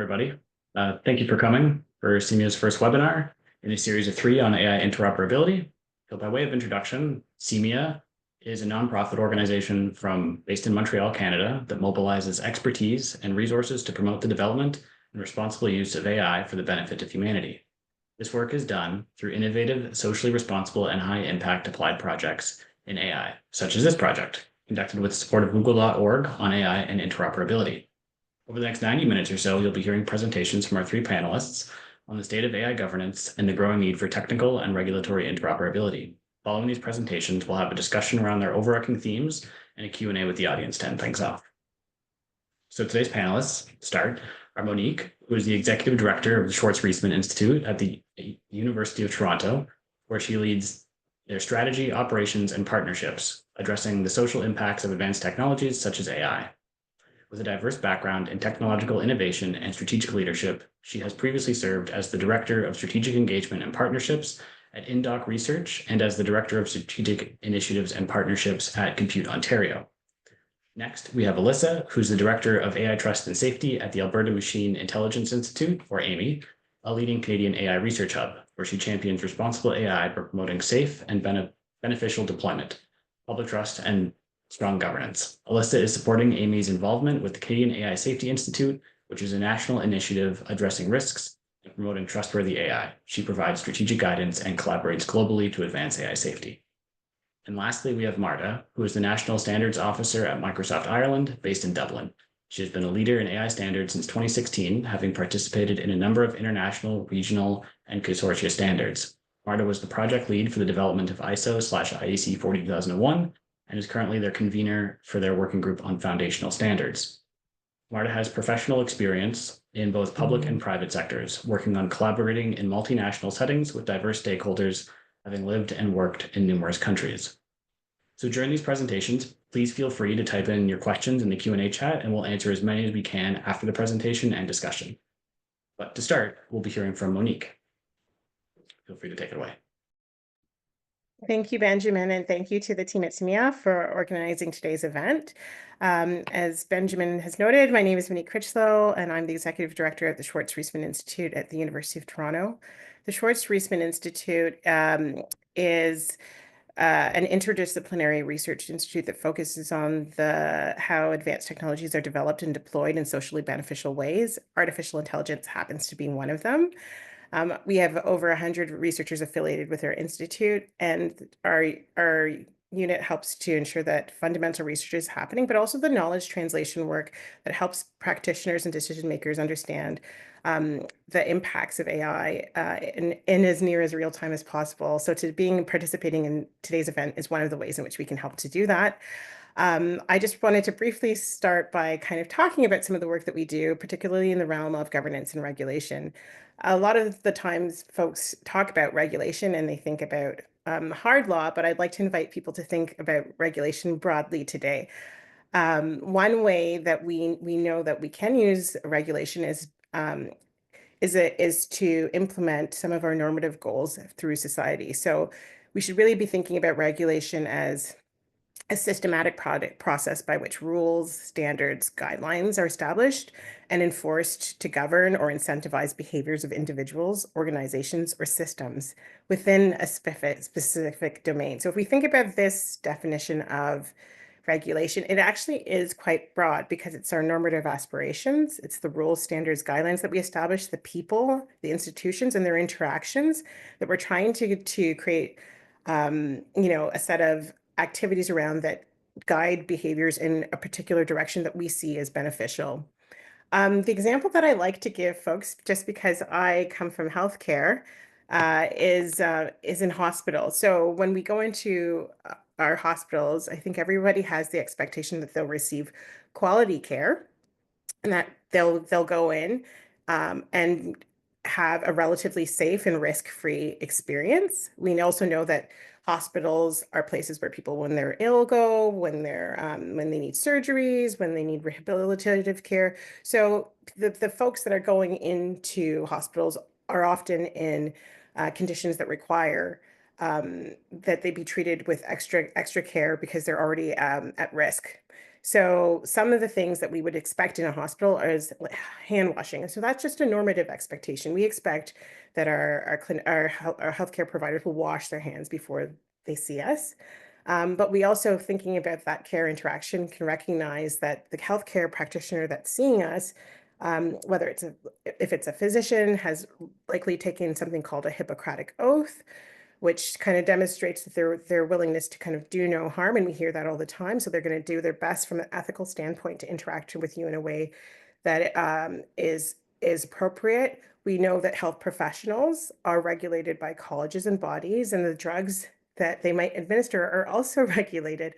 Everybody. Thank you for coming for CEMIA's first webinar in a series of 3 on AI interoperability. So by way of introduction, CEMIA is a nonprofit organization based in Montreal, Canada, that mobilizes expertise and resources to promote the development and responsible use of AI for the benefit of humanity. This work is done through innovative, socially responsible, and high-impact applied projects in AI, such as this project, conducted with the support of Google.org on AI and interoperability. Over the next 90 minutes or so, you'll be hearing presentations from our 3 panelists on the state of AI governance and the growing need for technical and regulatory interoperability. Following these presentations, we'll have a discussion around their overarching themes and a Q&A with the audience to end things off. So today's panelists are Monique, who is the Executive Director of the Schwartz Reisman Institute at the University of Toronto, where she leads their strategy, operations, and partnerships, addressing the social impacts of advanced technologies such as AI. With a diverse background in technological innovation and strategic leadership, she has previously served as the Director of Strategic Engagement and Partnerships at Indoc Research and as the Director of Strategic Initiatives and Partnerships at Compute Ontario. Next, we have Alyssa, who's the Director of AI Trust and Safety at the Alberta Machine Intelligence Institute, or AMI, a leading Canadian AI research hub, where she champions responsible AI for promoting safe and beneficial deployment, public trust, and strong governance. Alyssa is supporting AMI's involvement with the Canadian AI Safety Institute, which is a national initiative addressing risks and promoting trustworthy AI. She provides strategic guidance and collaborates globally to advance AI safety. And lastly, we have Marta, who is the National Standards Officer at Microsoft Ireland, based in Dublin. She has been a leader in AI standards since 2016, having participated in a number of international, regional, and consortia standards. Marta was the project lead for the development of ISO/IEC 40001, and is currently their convener for their working group on foundational standards. Marta has professional experience in both public and private sectors, working on collaborating in multinational settings with diverse stakeholders, having lived and worked in numerous countries. So during these presentations, please feel free to type in your questions in the Q&A chat, and we'll answer as many as we can after the presentation and discussion. But to start, we'll be hearing from Monique. Feel free to take it away. Thank you, Benjamin, and thank you to the team at CEMIA for organizing today's event. As Benjamin has noted, my name is Monique Crichlow, and I'm the Executive Director at the Schwartz Reisman Institute at the University of Toronto. The Schwartz Reisman Institute is an interdisciplinary research institute that focuses on how advanced technologies are developed and deployed in socially beneficial ways. Artificial intelligence happens to be one of them. We have over 100 researchers affiliated with our institute, and our unit helps to ensure that fundamental research is happening, but also the knowledge translation work that helps practitioners and decision makers understand the impacts of AI in as near as real time as possible. So participating in today's event is one of the ways in which we can help to do that. I just wanted to briefly start by kind of talking about some of the work that we do, particularly in the realm of governance and regulation. A lot of the times folks talk about regulation and they think about hard law, but I'd like to invite people to think about regulation broadly today. One way that we know that we can use regulation is to implement some of our normative goals through society. So we should really be thinking about regulation as a systematic process by which rules, standards, guidelines are established and enforced to govern or incentivize behaviors of individuals, organizations, or systems within a specific domain. So if we think about this definition of regulation, it actually is quite broad because it's our normative aspirations. It's the rules, standards, guidelines that we establish, the people, the institutions, and their interactions that we're trying to create, a set of activities around that guide behaviors in a particular direction that we see as beneficial. The example that I like to give folks, just because I come from healthcare, is in hospitals. So when we go into our hospitals, I think everybody has the expectation that they'll receive quality care and that they'll go in and have a relatively safe and risk-free experience. We also know that hospitals are places where people, when they're ill, go, when they need surgeries, when they need rehabilitative care. So the folks that are going into hospitals are often in conditions that require that they be treated with extra care because they're already at risk. So some of the things that we would expect in a hospital is hand washing. So that's just a normative expectation. We expect that our healthcare providers will wash their hands before they see us. But we also, thinking about that care interaction, can recognize that the healthcare practitioner that's seeing us, whether if it's a physician, has likely taken something called a Hippocratic oath, which kind of demonstrates that their willingness to kind of do no harm. And we hear that all the time. So they're going to do their best from an ethical standpoint to interact with you in a way that is appropriate. We know that health professionals are regulated by colleges and bodies, and the drugs that they might administer are also regulated.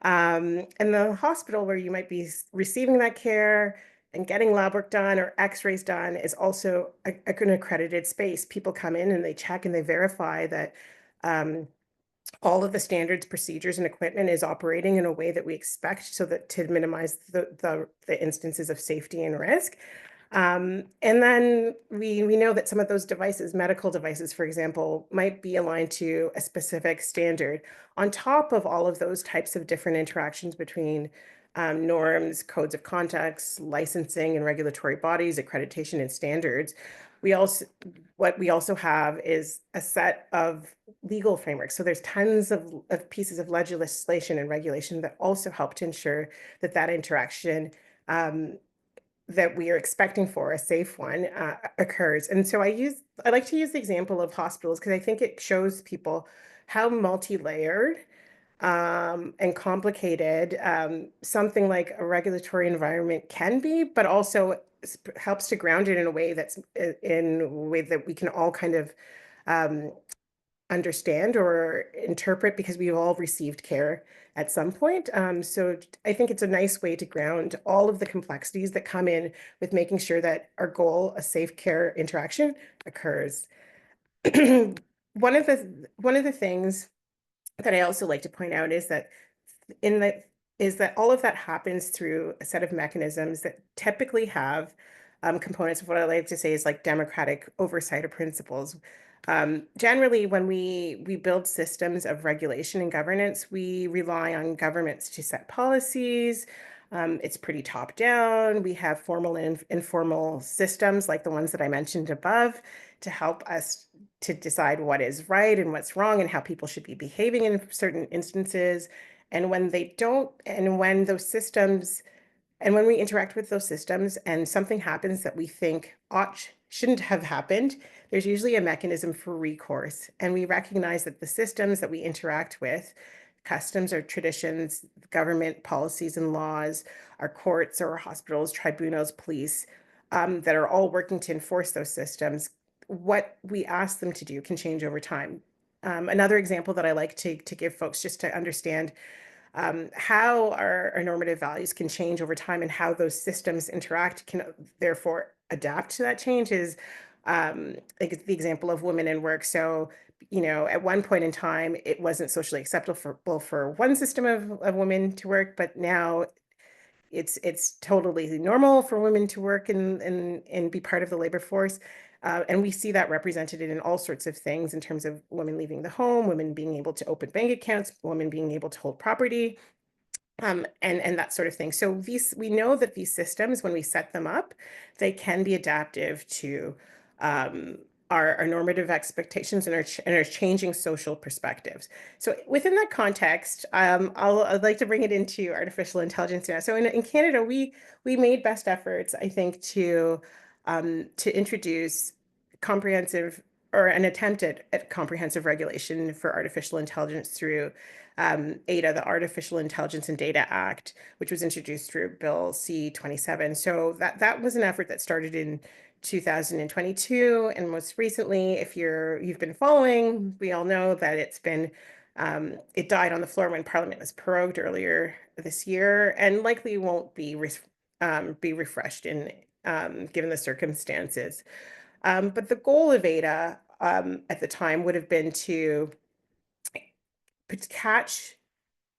And the hospital where you might be receiving that care and getting lab work done or x-rays done is also an accredited space. People come in and they check and they verify that all of the standards, procedures, and equipment is operating in a way that we expect, so that to minimize the instances of safety and risk. And then we know that some of those devices, medical devices, for example, might be aligned to a specific standard. On top of all of those types of different interactions between norms, codes of conduct, licensing and regulatory bodies, accreditation and standards, what we also have is a set of legal frameworks. So there's tons of pieces of legislation and regulation that also help to ensure that that interaction that we are expecting for a safe one occurs. And so I like to use the example of hospitals because I think it shows people how multi-layered and complicated something like a regulatory environment can be, but also helps to ground it in a way that we can all kind of understand or interpret, because we've all received care at some point. So I think it's a nice way to ground all of the complexities that come in with making sure that our goal, a safe care interaction, occurs. One of the things that I also like to point out is that all of that happens through a set of mechanisms that typically have components of what I like to say is like democratic oversight of principles. Generally, when we build systems of regulation and governance, we rely on governments to set policies. It's pretty top down. We have formal and informal systems like the ones that I mentioned above to help us to decide what is right and what's wrong and how people should be behaving in certain instances. And when they don't, and when those systems and when we interact with those systems and something happens that we think shouldn't have happened, there's usually a mechanism for recourse. And we recognize that the systems that we interact with, customs or traditions, government policies and laws, our courts or our hospitals, tribunals, police, that are all working to enforce those systems, what we ask them to do can change over time. Another example that I like to give folks just to understand how our normative values can change over time and how those systems interact can therefore adapt to that change is like the example of women in work. So, at one point in time, it wasn't socially acceptable for one system of women to work, but now it's totally normal for women to work and be part of the labor force. And we see that represented in all sorts of things in terms of women leaving the home, women being able to open bank accounts, women being able to hold property, and that sort of thing. So we know that these systems, when we set them up, they can be adaptive to our normative expectations and our changing social perspectives. So within that context, I'd like to bring it into artificial intelligence now. So in Canada, we made best efforts, I think, to introduce comprehensive or an attempt at comprehensive regulation for artificial intelligence through ADA, the Artificial Intelligence and Data Act, which was introduced through Bill C-27. So that was an effort that started in 2022, and most recently, if you've been following, we all know that it died on the floor when Parliament was prorogued earlier this year, and likely won't be refreshed given the circumstances. But the goal of ADA at the time would have been to catch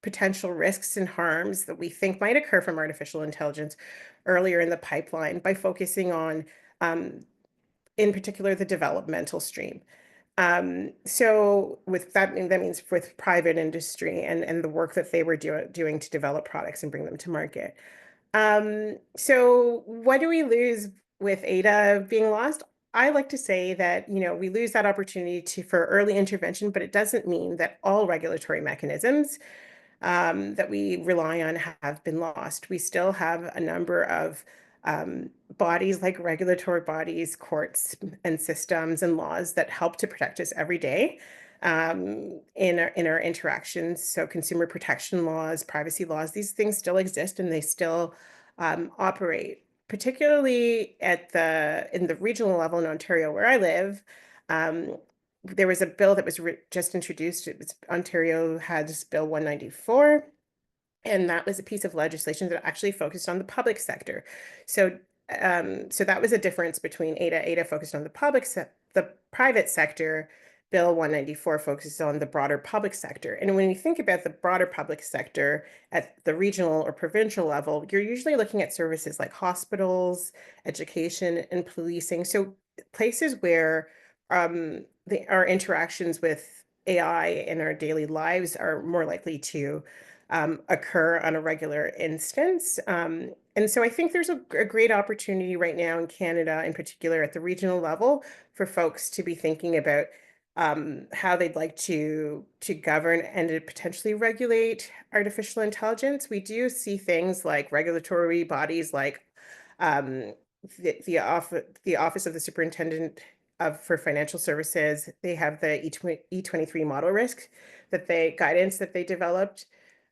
potential risks and harms that we think might occur from artificial intelligence earlier in the pipeline by focusing on, in particular, the developmental stream. So with that, that means with private industry and the work that they were doing to develop products and bring them to market. So what do we lose with ADA being lost? I like to say that, we lose that opportunity for early intervention, but it doesn't mean that all regulatory mechanisms that we rely on have been lost. We still have a number of bodies like regulatory bodies, courts, and systems and laws that help to protect us every day in our interactions. So consumer protection laws, privacy laws, these things still exist and they still operate, particularly in the regional level in Ontario where I live. Um, there was a bill that was just introduced. It was Ontario had Bill 194, and that was a piece of legislation that actually focused on the public sector. So, so that was a difference between ADA. ADA focused on the private sector. Bill 194 focuses on the broader public sector. And when you think about the broader public sector at the regional or provincial level, you're usually looking at services like hospitals, education, and policing. So places where our interactions with AI in our daily lives are more likely to occur on a regular instance. And so I think there's a great opportunity right now in Canada, in particular at the regional level, for folks to be thinking about how they'd like to govern and to potentially regulate artificial intelligence. We do see things like regulatory bodies like um, the Office of the Superintendent for Financial Services. They have the E23 model risk guidance that they developed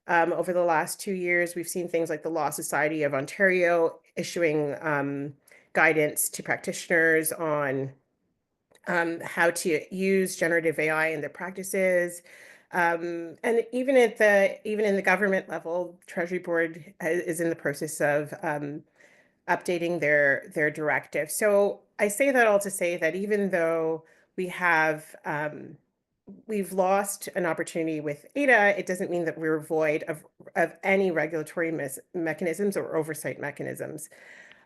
over the last 2 years. We've seen things like the Law Society of Ontario issuing guidance to practitioners on how to use generative AI in their practices. And even in the government level, Treasury Board is in the process of updating their directive. So I say that all to say that even though we've lost an opportunity with ADA, it doesn't mean that we're void of any regulatory mechanisms or oversight mechanisms.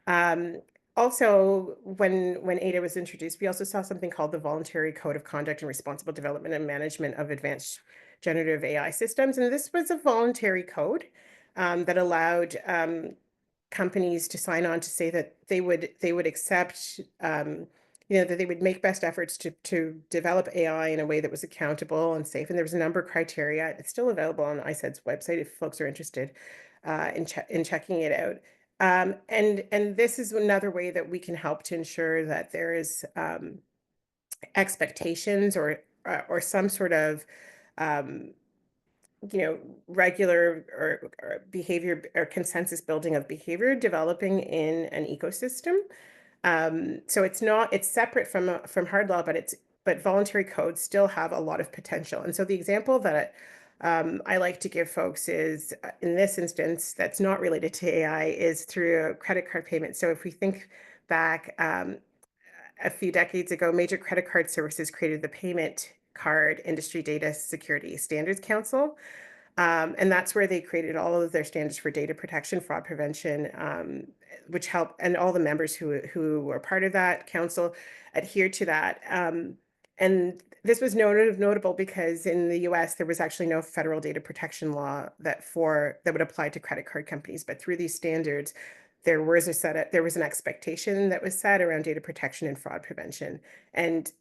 Um, Also, when ADA was introduced, we also saw something called the Voluntary Code of Conduct and Responsible Development and Management of Advanced Generative AI Systems. And this was a voluntary code that allowed companies to sign on to say that they would accept, that they would make best efforts to develop AI in a way that was accountable and safe. And there was a number of criteria. It's still available on ISED's website if folks are interested in checking it out. And this is another way that we can help to ensure that there is expectations or some sort of um, regular or behavior or consensus building of behavior developing in an ecosystem. So it's separate from hard law, but voluntary codes still have a lot of potential. And so the example that I like to give folks is in this instance, that's not related to AI, is through a credit card payment. So if we think back a few decades ago, major credit card services created the Payment Card Industry Data Security Standards Council. And that's where they created all of their standards for data protection, fraud prevention, which help, and all the members who were part of that council adhere to that. And this was notable because in the US, there was actually no federal data protection law that would apply to credit card companies. But through these standards, there was an expectation that was set around data protection and fraud prevention. And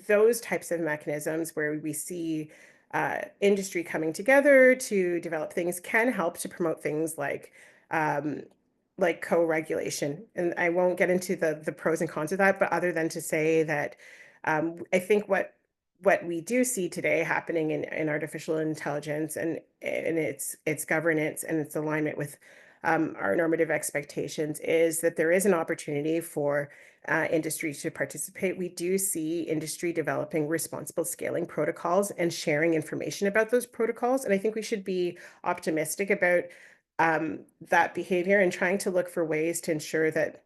those types of mechanisms where we see industry coming together to develop things can help to promote things like co-regulation. And I won't get into the pros and cons of that, but other than to say that I think what we do see today happening in artificial intelligence and its governance and its alignment with our normative expectations is that there is an opportunity for industry to participate. We do see industry developing responsible scaling protocols and sharing information about those protocols. And I think we should be optimistic about that behavior and trying to look for ways to ensure that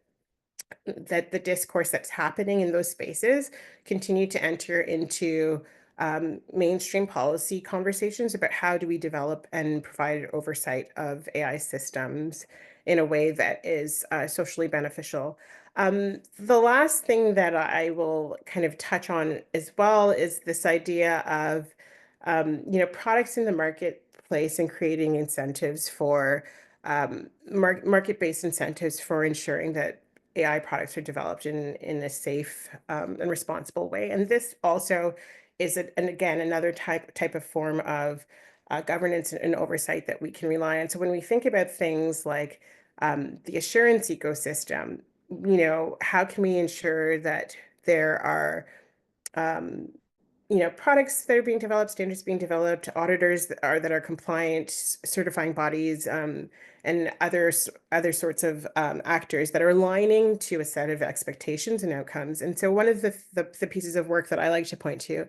the discourse that's happening in those spaces continue to enter into mainstream policy conversations about how do we develop and provide oversight of AI systems in a way that is socially beneficial. The last thing that I will kind of touch on as well is this idea of, products in the marketplace and creating incentives for market-based incentives for ensuring that AI products are developed in a safe and responsible way. And this also is, and again, another type of form of governance and oversight that we can rely on. So when we think about things like the assurance ecosystem, how can we ensure that there are um, products that are being developed, standards being developed, auditors that are compliant, certifying bodies, and other sorts of actors that are aligning to a set of expectations and outcomes. And so one of the pieces of work that I like to point to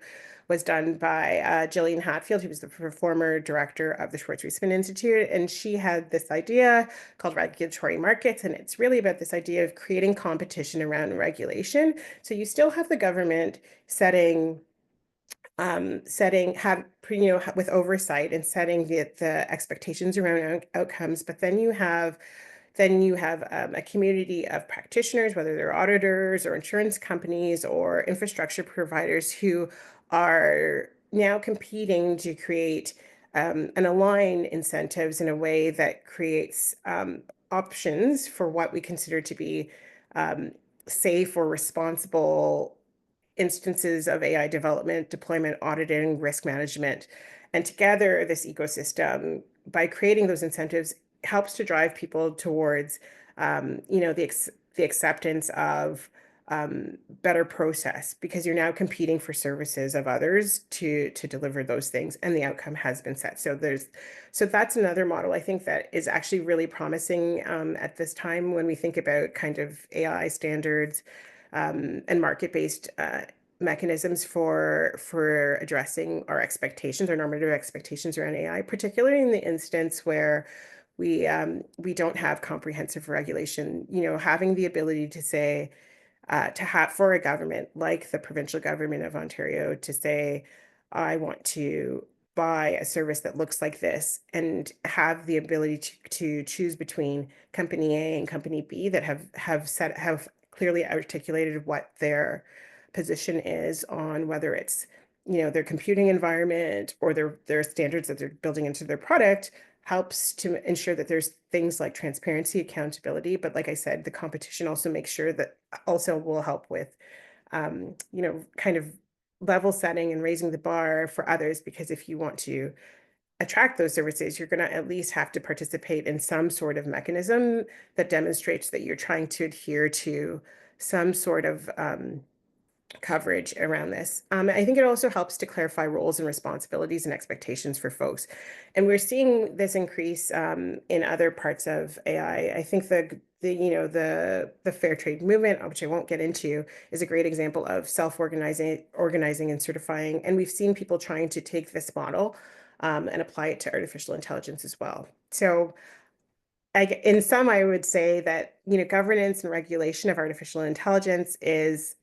was done by Gillian Hatfield, who was the former director of the Schwartz Reisman Institute, and she had this idea called regulatory markets, and it's really about this idea of creating competition around regulation. So you still have the government setting with oversight and setting the expectations around outcomes, but then you have a community of practitioners, whether they're auditors or insurance companies or infrastructure providers, who are now competing to create and align incentives in a way that creates options for what we consider to be um, safe or responsible instances of AI development, deployment, auditing, risk management. And together, this ecosystem, by creating those incentives, helps to drive people towards, the acceptance of better process, because you're now competing for services of others to deliver those things, and the outcome has been set. So that's another model I think that is actually really promising at this time when we think about kind of AI standards and market-based mechanisms for addressing our expectations, our normative expectations around AI, particularly in the instance where we don't have comprehensive regulation. Having the ability to say, to have for a government like the provincial government of Ontario to say, I want to buy a service that looks like this, and have the ability to choose between company A and company B that have clearly articulated what their position is on whether it's their computing environment or their standards that they're building into their product, helps to ensure that there's things like transparency, accountability. But like I said, the competition also makes sure that also will help with, kind of level setting and raising the bar for others, because if you want to attract those services, you're going to at least have to participate in some sort of mechanism that demonstrates that you're trying to adhere to some sort of coverage around this. I think it also helps to clarify roles and responsibilities and expectations for folks. And we're seeing this increase in other parts of AI. I think the fair trade movement, which I won't get into, is a great example of organizing and certifying. And we've seen people trying to take this model and apply it to artificial intelligence as well. So in sum, I would say that governance and regulation of artificial intelligence is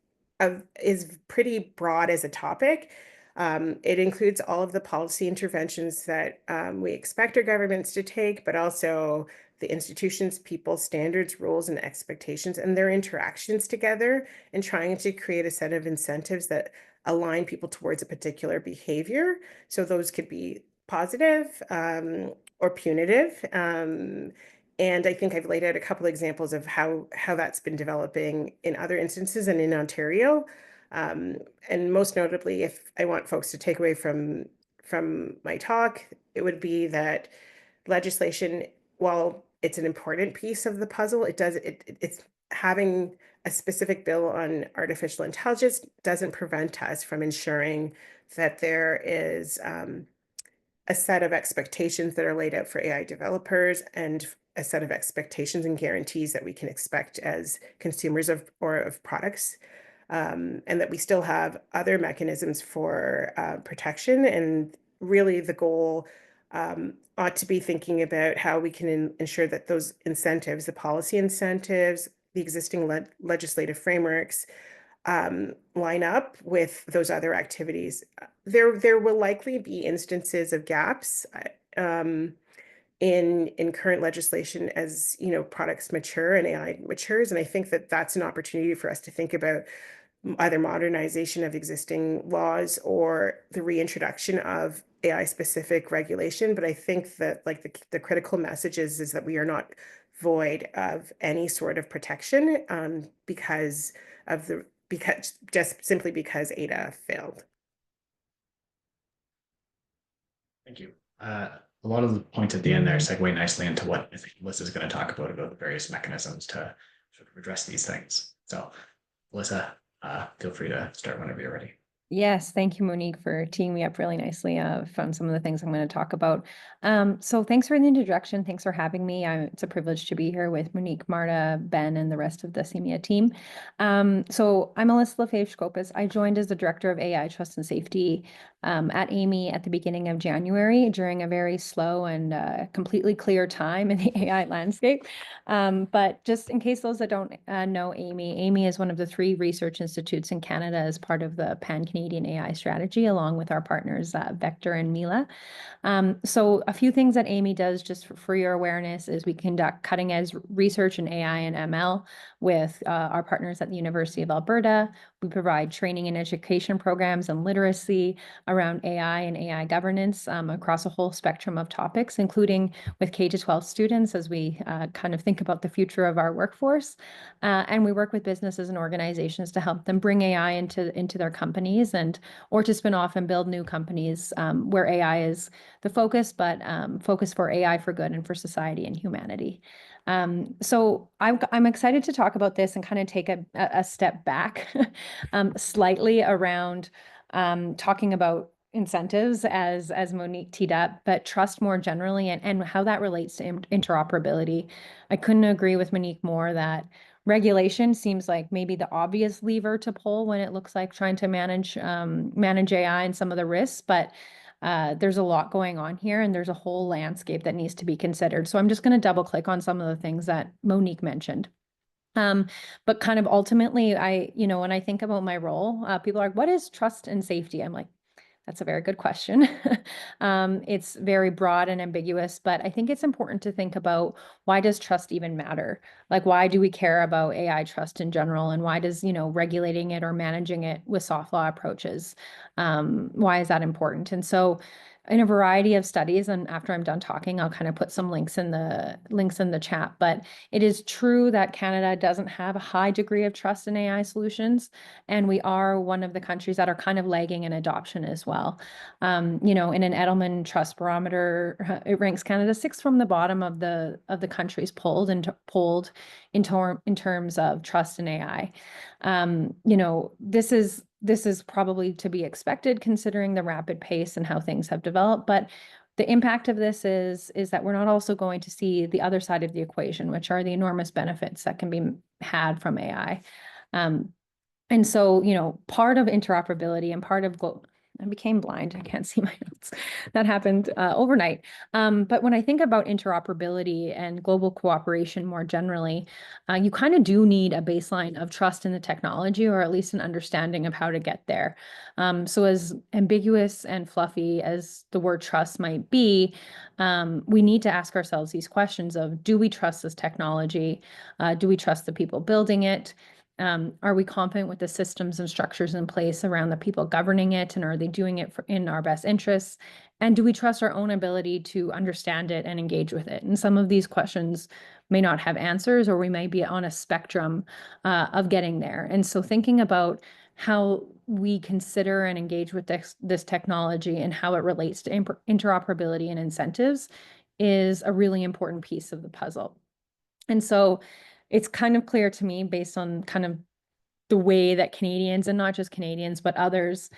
pretty broad as a topic. It includes all of the policy interventions that we expect our governments to take, but also the institutions, people, standards, rules, and expectations, and their interactions together, and trying to create a set of incentives that align people towards a particular behavior. So those could be positive or punitive. And I think I've laid out a couple examples of how that's been developing in other instances and in Ontario. And most notably, if I want folks to take away from my talk, it would be that legislation, while it's an important piece of the puzzle, it's having a specific bill on artificial intelligence doesn't prevent us from ensuring that there is a set of expectations that are laid out for AI developers, and a set of expectations and guarantees that we can expect as consumers of products, and that we still have other mechanisms for protection. And really, the goal ought to be thinking about how we can ensure that those incentives, the policy incentives, the existing legislative frameworks, line up with those other activities. There will likely be instances of gaps in current legislation as products mature and AI matures, and I think that that's an opportunity for us to think about either modernization of existing laws or the reintroduction of AI specific regulation. But I think that like the critical message is that we are not void of any sort of protection because just simply because ADA failed. Thank you. A lot of the points at the end there segue nicely into what I think Alyssa is going to talk about the various mechanisms to sort of address these things. So, Alyssa, feel free to start whenever you're ready. Yes, thank you, Monique, for teeing me up really nicely from some of the things I'm going to talk about. So thanks for the introduction. Thanks for having me. It's a privilege to be here with Monique, Marta, Ben, and the rest of the CEMEA team. So I'm Alyssa Lefaivre Škopac. I joined as the Director of AI Trust and Safety at AIME at the beginning of January during a very slow and completely clear time in the AI landscape. But just in case those that don't know AIME is one of the 3 research institutes in Canada as part of the Pan-Canadian AI strategy, along with our partners Vector and Mila. So a few things that AIME does, just for your awareness, is we conduct cutting-edge research in AI and ML with our partners at the University of Alberta. We provide training and education programs and literacy around AI and AI governance across a whole spectrum of topics, including with K-12 students as we kind of think about the future of our workforce. And we work with businesses and organizations to help them bring AI into their companies or to spin off and build new companies where AI is the focus, but focus for AI for good and for society and humanity. So I'm excited to talk about this and kind of take a step back slightly around talking about incentives as Monique teed up, but trust more generally and how that relates to interoperability. I couldn't agree with Monique more that regulation seems like maybe the obvious lever to pull when it looks like trying to manage AI and some of the risks, but there's a lot going on here and there's a whole landscape that needs to be considered. So I'm just going to double click on some of the things that Monique mentioned. But kind of ultimately, when I think about my role, people are like, what is trust and safety? I'm like, that's a very good question. It's very broad and ambiguous, but I think it's important to think about, why does trust even matter? Like, why do we care about AI trust in general? And why does, regulating it or managing it with soft law approaches, why is that important? And so in a variety of studies, and after I'm done talking, I'll kind of put some links in the chat, but it is true that Canada doesn't have a high degree of trust in AI solutions. And we are one of the countries that are kind of lagging in adoption as well. In an Edelman Trust Barometer, it ranks Canada 6th from the bottom of the countries polled in terms of trust in AI. This is probably to be expected considering the rapid pace and how things have developed, but the impact of this is that we're not also going to see the other side of the equation, which are the enormous benefits that can be had from AI. And so, part of interoperability and part of I became blind. I can't see my notes. That happened overnight. But when I think about interoperability and global cooperation more generally, you kind of do need a baseline of trust in the technology, or at least an understanding of how to get there. So as ambiguous and fluffy as the word trust might be, we need to ask ourselves these questions of, do we trust this technology? Do we trust the people building it? Are we confident with the systems and structures in place around the people governing it? And are they doing it in our best interests? And do we trust our own ability to understand it and engage with it? And some of these questions may not have answers, or we may be on a spectrum of getting there. And so thinking about how we consider and engage with this technology and how it relates to interoperability and incentives is a really important piece of the puzzle. And so it's kind of clear to me, based on kind of the way that Canadians, and not just Canadians, but others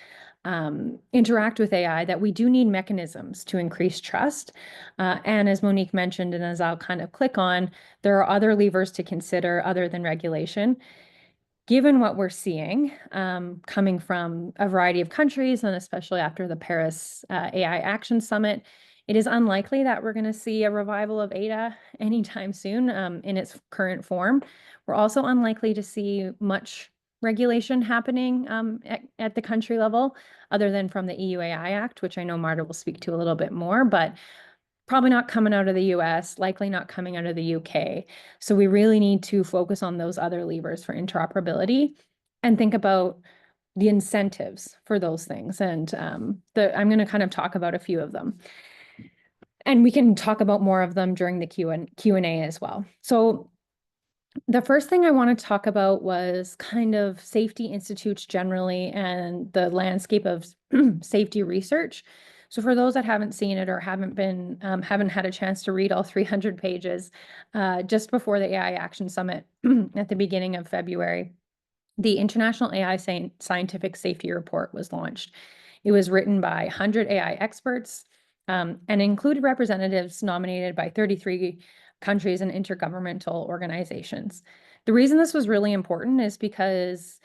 interact with AI, that we do need mechanisms to increase trust. And as Monique mentioned, and as I'll kind of click on, there are other levers to consider other than regulation. Given what we're seeing coming from a variety of countries, and especially after the Paris AI Action Summit, it is unlikely that we're going to see a revival of ADA anytime soon in its current form. We're also unlikely to see much regulation happening at the country level, other than from the EU AI Act, which I know Marta will speak to a little bit more, but probably not coming out of the US, likely not coming out of the UK. So we really need to focus on those other levers for interoperability and think about the incentives for those things. And I'm going to kind of talk about a few of them. And we can talk about more of them during the Q&A as well. So the first thing I want to talk about was kind of safety institutes generally and the landscape of safety research. So for those that haven't seen it or haven't had a chance to read all 300 pages, just before the AI Action Summit at the beginning of February, the International AI Scientific Safety Report was launched. It was written by 100 AI experts and included representatives nominated by 33 countries and intergovernmental organizations. The reason this was really important is because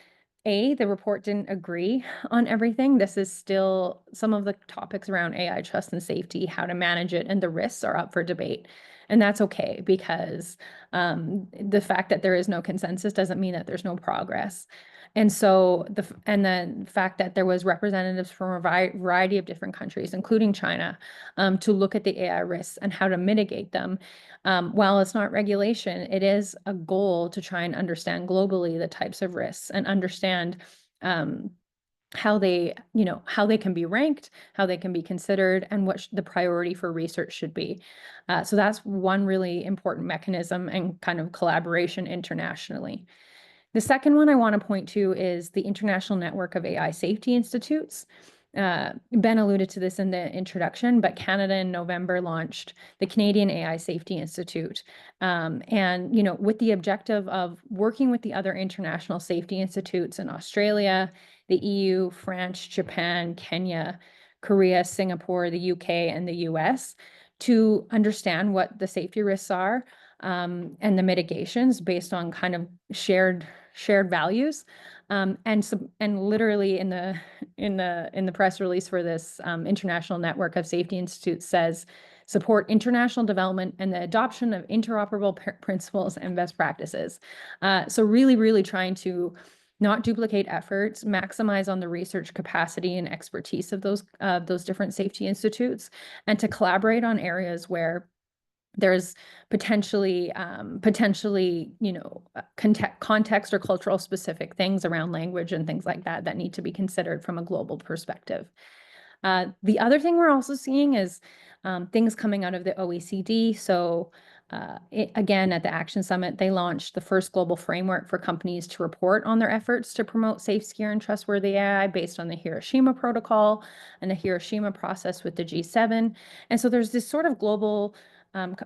the report didn't agree on everything. This is still some of the topics around AI trust and safety, how to manage it, and the risks are up for debate. And that's okay, because the fact that there is no consensus doesn't mean that there's no progress. And so the fact that there was representatives from a variety of different countries, including China, to look at the AI risks and how to mitigate them. While it's not regulation, it is a goal to try and understand globally the types of risks and understand how they can be ranked, how they can be considered, and what the priority for research should be. So that's one really important mechanism and kind of collaboration internationally. The second one I want to point to is the International Network of AI Safety Institutes. Ben alluded to this in the introduction, but Canada in November launched the Canadian AI Safety Institute. And, with the objective of working with the other international safety institutes in Australia, the EU, France, Japan, Kenya, Korea, Singapore, the UK, and the US to understand what the safety risks are and the mitigations based on kind of shared values. And literally in the press release for this International Network of Safety Institutes says, support international development and the adoption of interoperable principles and best practices. So really, really trying to not duplicate efforts, maximize on the research capacity and expertise of those different safety institutes, and to collaborate on areas where there's potentially, context or cultural specific things around language and things like that need to be considered from a global perspective. The other thing we're also seeing is things coming out of the OECD. So again, at the Action Summit, they launched the first global framework for companies to report on their efforts to promote safe, secure, and trustworthy AI based on the Hiroshima Protocol and the Hiroshima process with the G7. And so there's this sort of global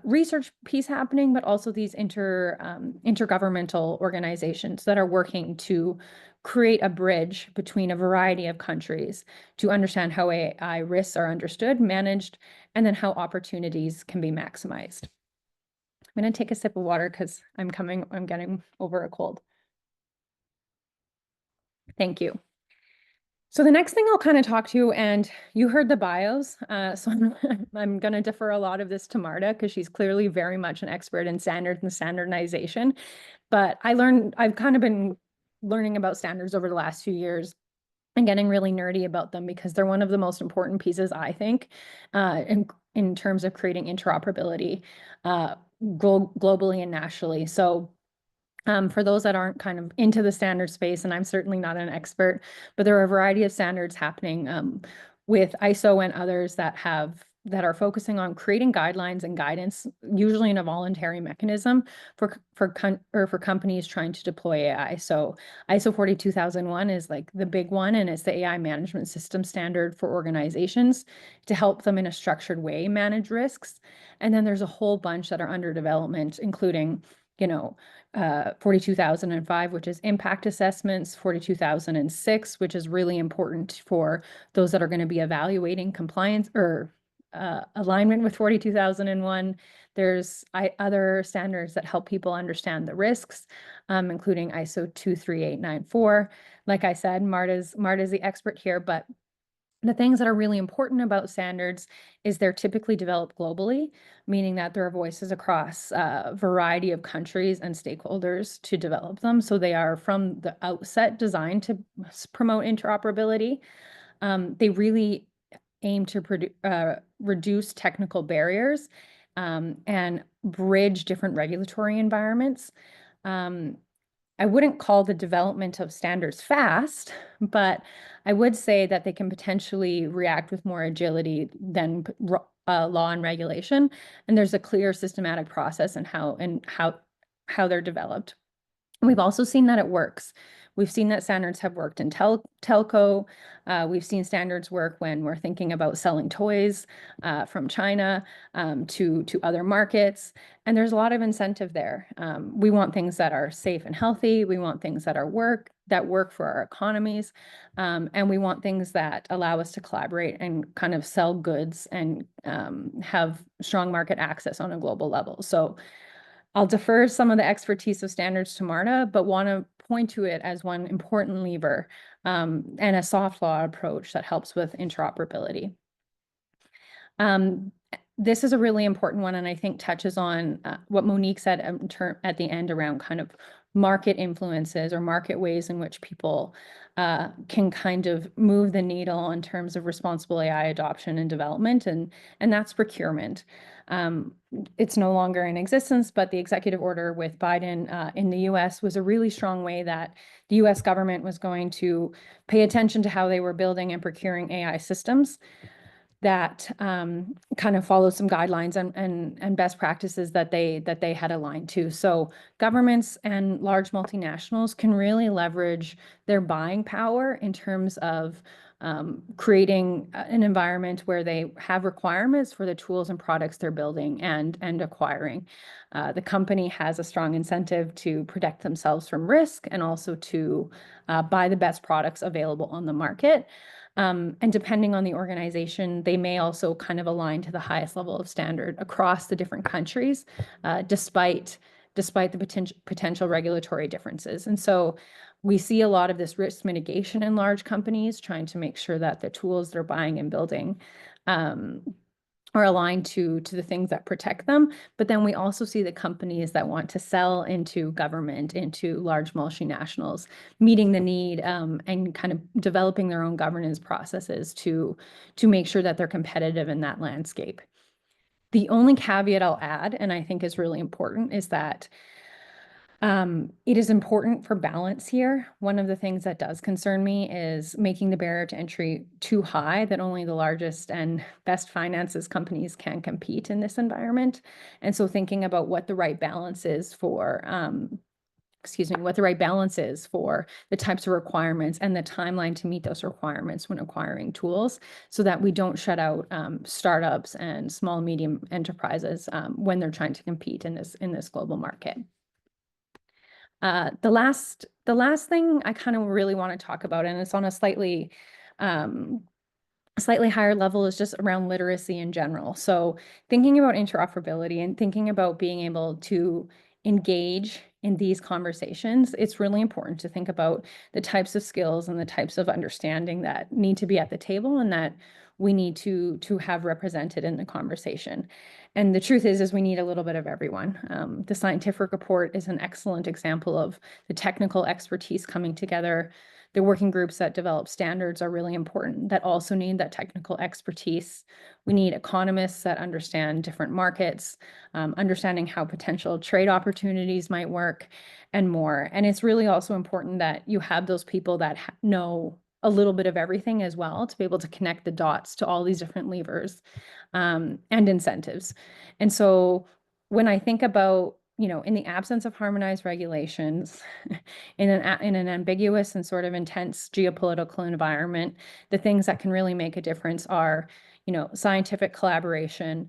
research piece happening, but also these intergovernmental organizations that are working to create a bridge between a variety of countries to understand how AI risks are understood, managed, and then how opportunities can be maximized. I'm going to take a sip of water because I'm getting over a cold. Thank you. So the next thing I'll kind of talk to, and you heard the bios, so I'm going to defer a lot of this to Marta because she's clearly very much an expert in standards and standardization. But I've kind of been learning about standards over the last few years and getting really nerdy about them because they're one of the most important pieces, I think, in terms of creating interoperability globally and nationally. So for those that aren't kind of into the standard space, and I'm certainly not an expert, but there are a variety of standards happening with ISO and others that are focusing on creating guidelines and guidance, usually in a voluntary mechanism for companies trying to deploy AI. So ISO 42001 is like the big one, and it's the AI management system standard for organizations to help them in a structured way manage risks. And then there's a whole bunch that are under development, including 42,005, which is impact assessments, 42,006, which is really important for those that are going to be evaluating compliance or alignment with 42,001. There's other standards that help people understand the risks, including ISO 23894. Like I said, Marta's the expert here, but The things that are really important about standards is they're typically developed globally, meaning that there are voices across a variety of countries and stakeholders to develop them. So they are from the outset designed to promote interoperability. They really aim to reduce technical barriers and bridge different regulatory environments. I wouldn't call the development of standards fast, but I would say that they can potentially react with more agility than law and regulation. And there's a clear systematic process in how they're developed. We've also seen that it works. We've seen that standards have worked in telco. We've seen standards work when we're thinking about selling toys from China to other markets. And there's a lot of incentive there. We want things that are safe and healthy. We want things that work for our economies. And we want things that allow us to collaborate and kind of sell goods and have strong market access on a global level. So I'll defer some of the expertise of standards to Marta, but want to point to it as one important lever and a soft law approach that helps with interoperability. This is a really important one, and I think touches on what Monique said at the end around kind of market influences or market ways in which people can kind of move the needle in terms of responsible AI adoption and development, and that's procurement. It's no longer in existence, but the executive order with Biden in the US was a really strong way that the US government was going to pay attention to how they were building and procuring AI systems that kind of follow some guidelines and best practices that they had aligned to. So governments and large multinationals can really leverage their buying power in terms of creating an environment where they have requirements for the tools and products they're building and acquiring. The company has a strong incentive to protect themselves from risk and also to buy the best products available on the market. And depending on the organization, they may also kind of align to the highest level of standard across the different countries, despite the potential regulatory differences. And so we see a lot of this risk mitigation in large companies trying to make sure that the tools they're buying and building are aligned to the things that protect them. But then we also see the companies that want to sell into government, into large multinationals, meeting the need and kind of developing their own governance processes to make sure that they're competitive in that landscape. The only caveat I'll add, and I think is really important, is that it is important for balance here. One of the things that does concern me is making the barrier to entry too high that only the largest and best finances companies can compete in this environment. And so thinking about what the right balance is for, what the right balance is for the types of requirements and the timeline to meet those requirements when acquiring tools so that we don't shut out startups and small, medium enterprises when they're trying to compete in this global market. The last thing I kind of really want to talk about, and it's on a slightly higher level, is just around literacy in general. So thinking about interoperability and thinking about being able to engage in these conversations, it's really important to think about the types of skills and the types of understanding that need to be at the table and that we need to have represented in the conversation. And the truth is we need a little bit of everyone. The scientific report is an excellent example of the technical expertise coming together. The working groups that develop standards are really important that also need that technical expertise. We need economists that understand different markets, understanding how potential trade opportunities might work, and more. And it's really also important that you have those people that know a little bit of everything as well to be able to connect the dots to all these different levers and incentives. And so when I think about, in the absence of harmonized regulations, in an ambiguous and sort of intense geopolitical environment, the things that can really make a difference are, scientific collaboration,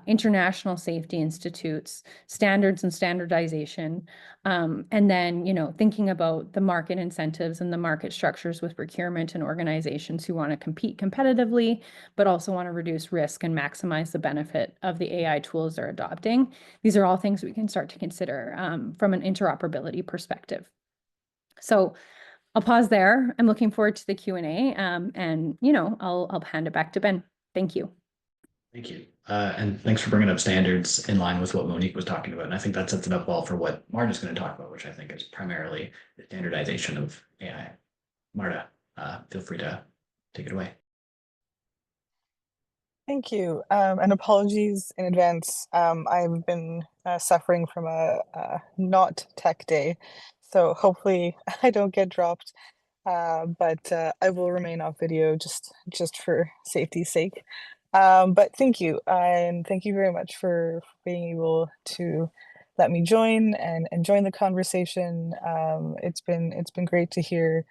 international safety institutes, standards and standardization, and then, thinking about the market incentives and the market structures with procurement and organizations who want to compete competitively, but also want to reduce risk and maximize the benefit of the AI tools they're adopting. These are all things we can start to consider from an interoperability perspective. So I'll pause there. I'm looking forward to the Q&A, and I'll hand it back to Ben. Thank you. Thank you. And thanks for bringing up standards in line with what Monique was talking about. And I think that sets it up well for what Marta's going to talk about, which I think is primarily the standardization of AI. Marta, feel free to take it away. Thank you, and apologies in advance. I've been suffering from a not tech day, so hopefully I don't get dropped, but I will remain off video just for safety's sake. But thank you, and thank you very much for being able to let me join and join the conversation. It's been great to hear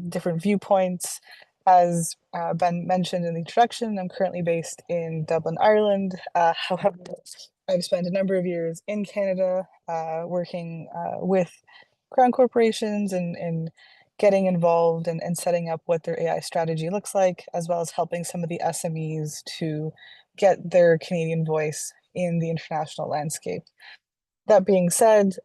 different viewpoints. As Ben mentioned in the introduction, I'm currently based in Dublin, Ireland. However, I've spent a number of years in Canada working with crown corporations and getting involved and setting up what their AI strategy looks like, as well as helping some of the SMEs to get their Canadian voice in the international landscape. That being said,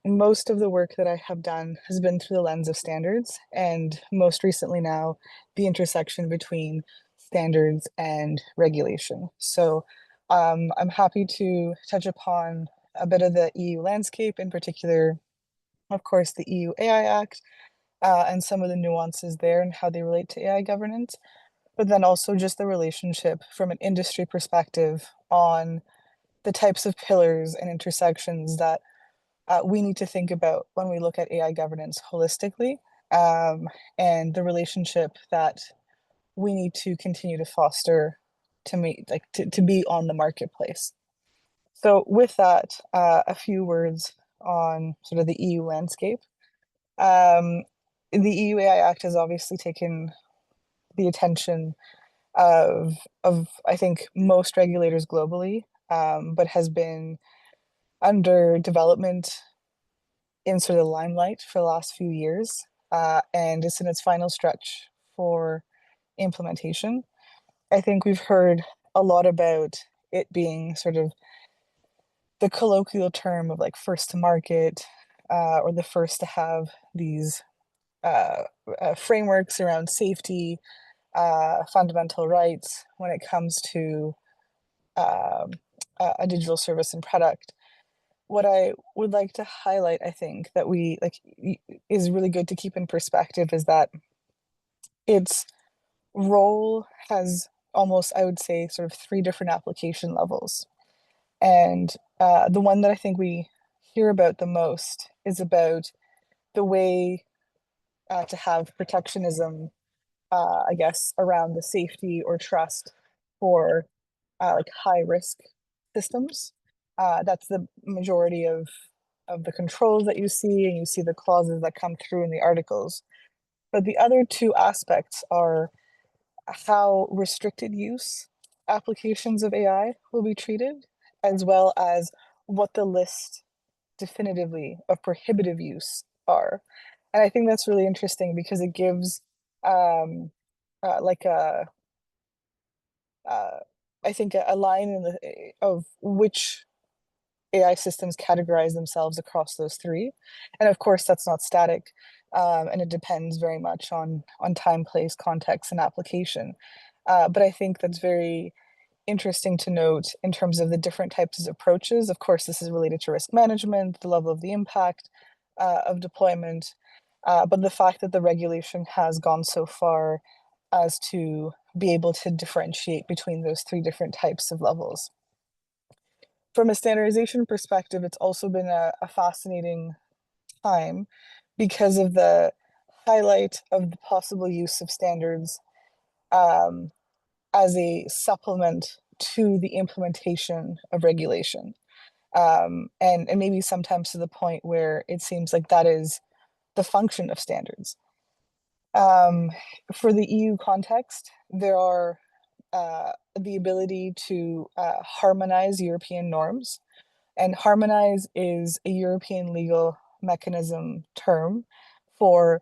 most of the work that I have done has been through the lens of standards, and most recently now, the intersection between standards and regulation. So I'm happy to touch upon a bit of the EU landscape, in particular, of course, the EU AI Act, and some of the nuances there and how they relate to AI governance, but then also just the relationship from an industry perspective on the types of pillars and intersections that we need to think about when we look at AI governance holistically, and the relationship that we need to continue to foster to be on the marketplace. So with that, a few words on sort of the EU landscape. The EU AI Act has obviously taken the attention of I think most regulators globally, but has been under development in sort of the limelight for the last few years, and it's in its final stretch for implementation. I think we've heard a lot about it being sort of the colloquial term of like first to market, or the first to have these frameworks around safety, fundamental rights when it comes to a digital service and product. What I would like to highlight, I think, that we is really good to keep in perspective is that its role has almost, I would say, sort of three different application levels. And the one that I think we hear about the most is about the way to have protectionism, I guess, around the safety or trust for like high risk systems. That's the majority of the controls that you see, and you see the clauses that come through in the articles. But the other two aspects are how restricted use applications of AI will be treated, as well as what the list definitively of prohibitive use are. And I think that's really interesting because it gives like I think a line in of which AI systems categorize themselves across those three. And of course, that's not static, and it depends very much on time, place, context, and application. But I think that's very interesting to note in terms of the different types of approaches. Of course, this is related to risk management, the level of the impact of deployment, but the fact that the regulation has gone so far as to be able to differentiate between those three different types of levels. From a standardization perspective, it's also been a fascinating time because of the highlight of the possible use of standards as a supplement to the implementation of regulation. And maybe sometimes to the point where it seems like that is the function of standards. For the EU context, there are the ability to harmonize European norms. And harmonize is a European legal mechanism term for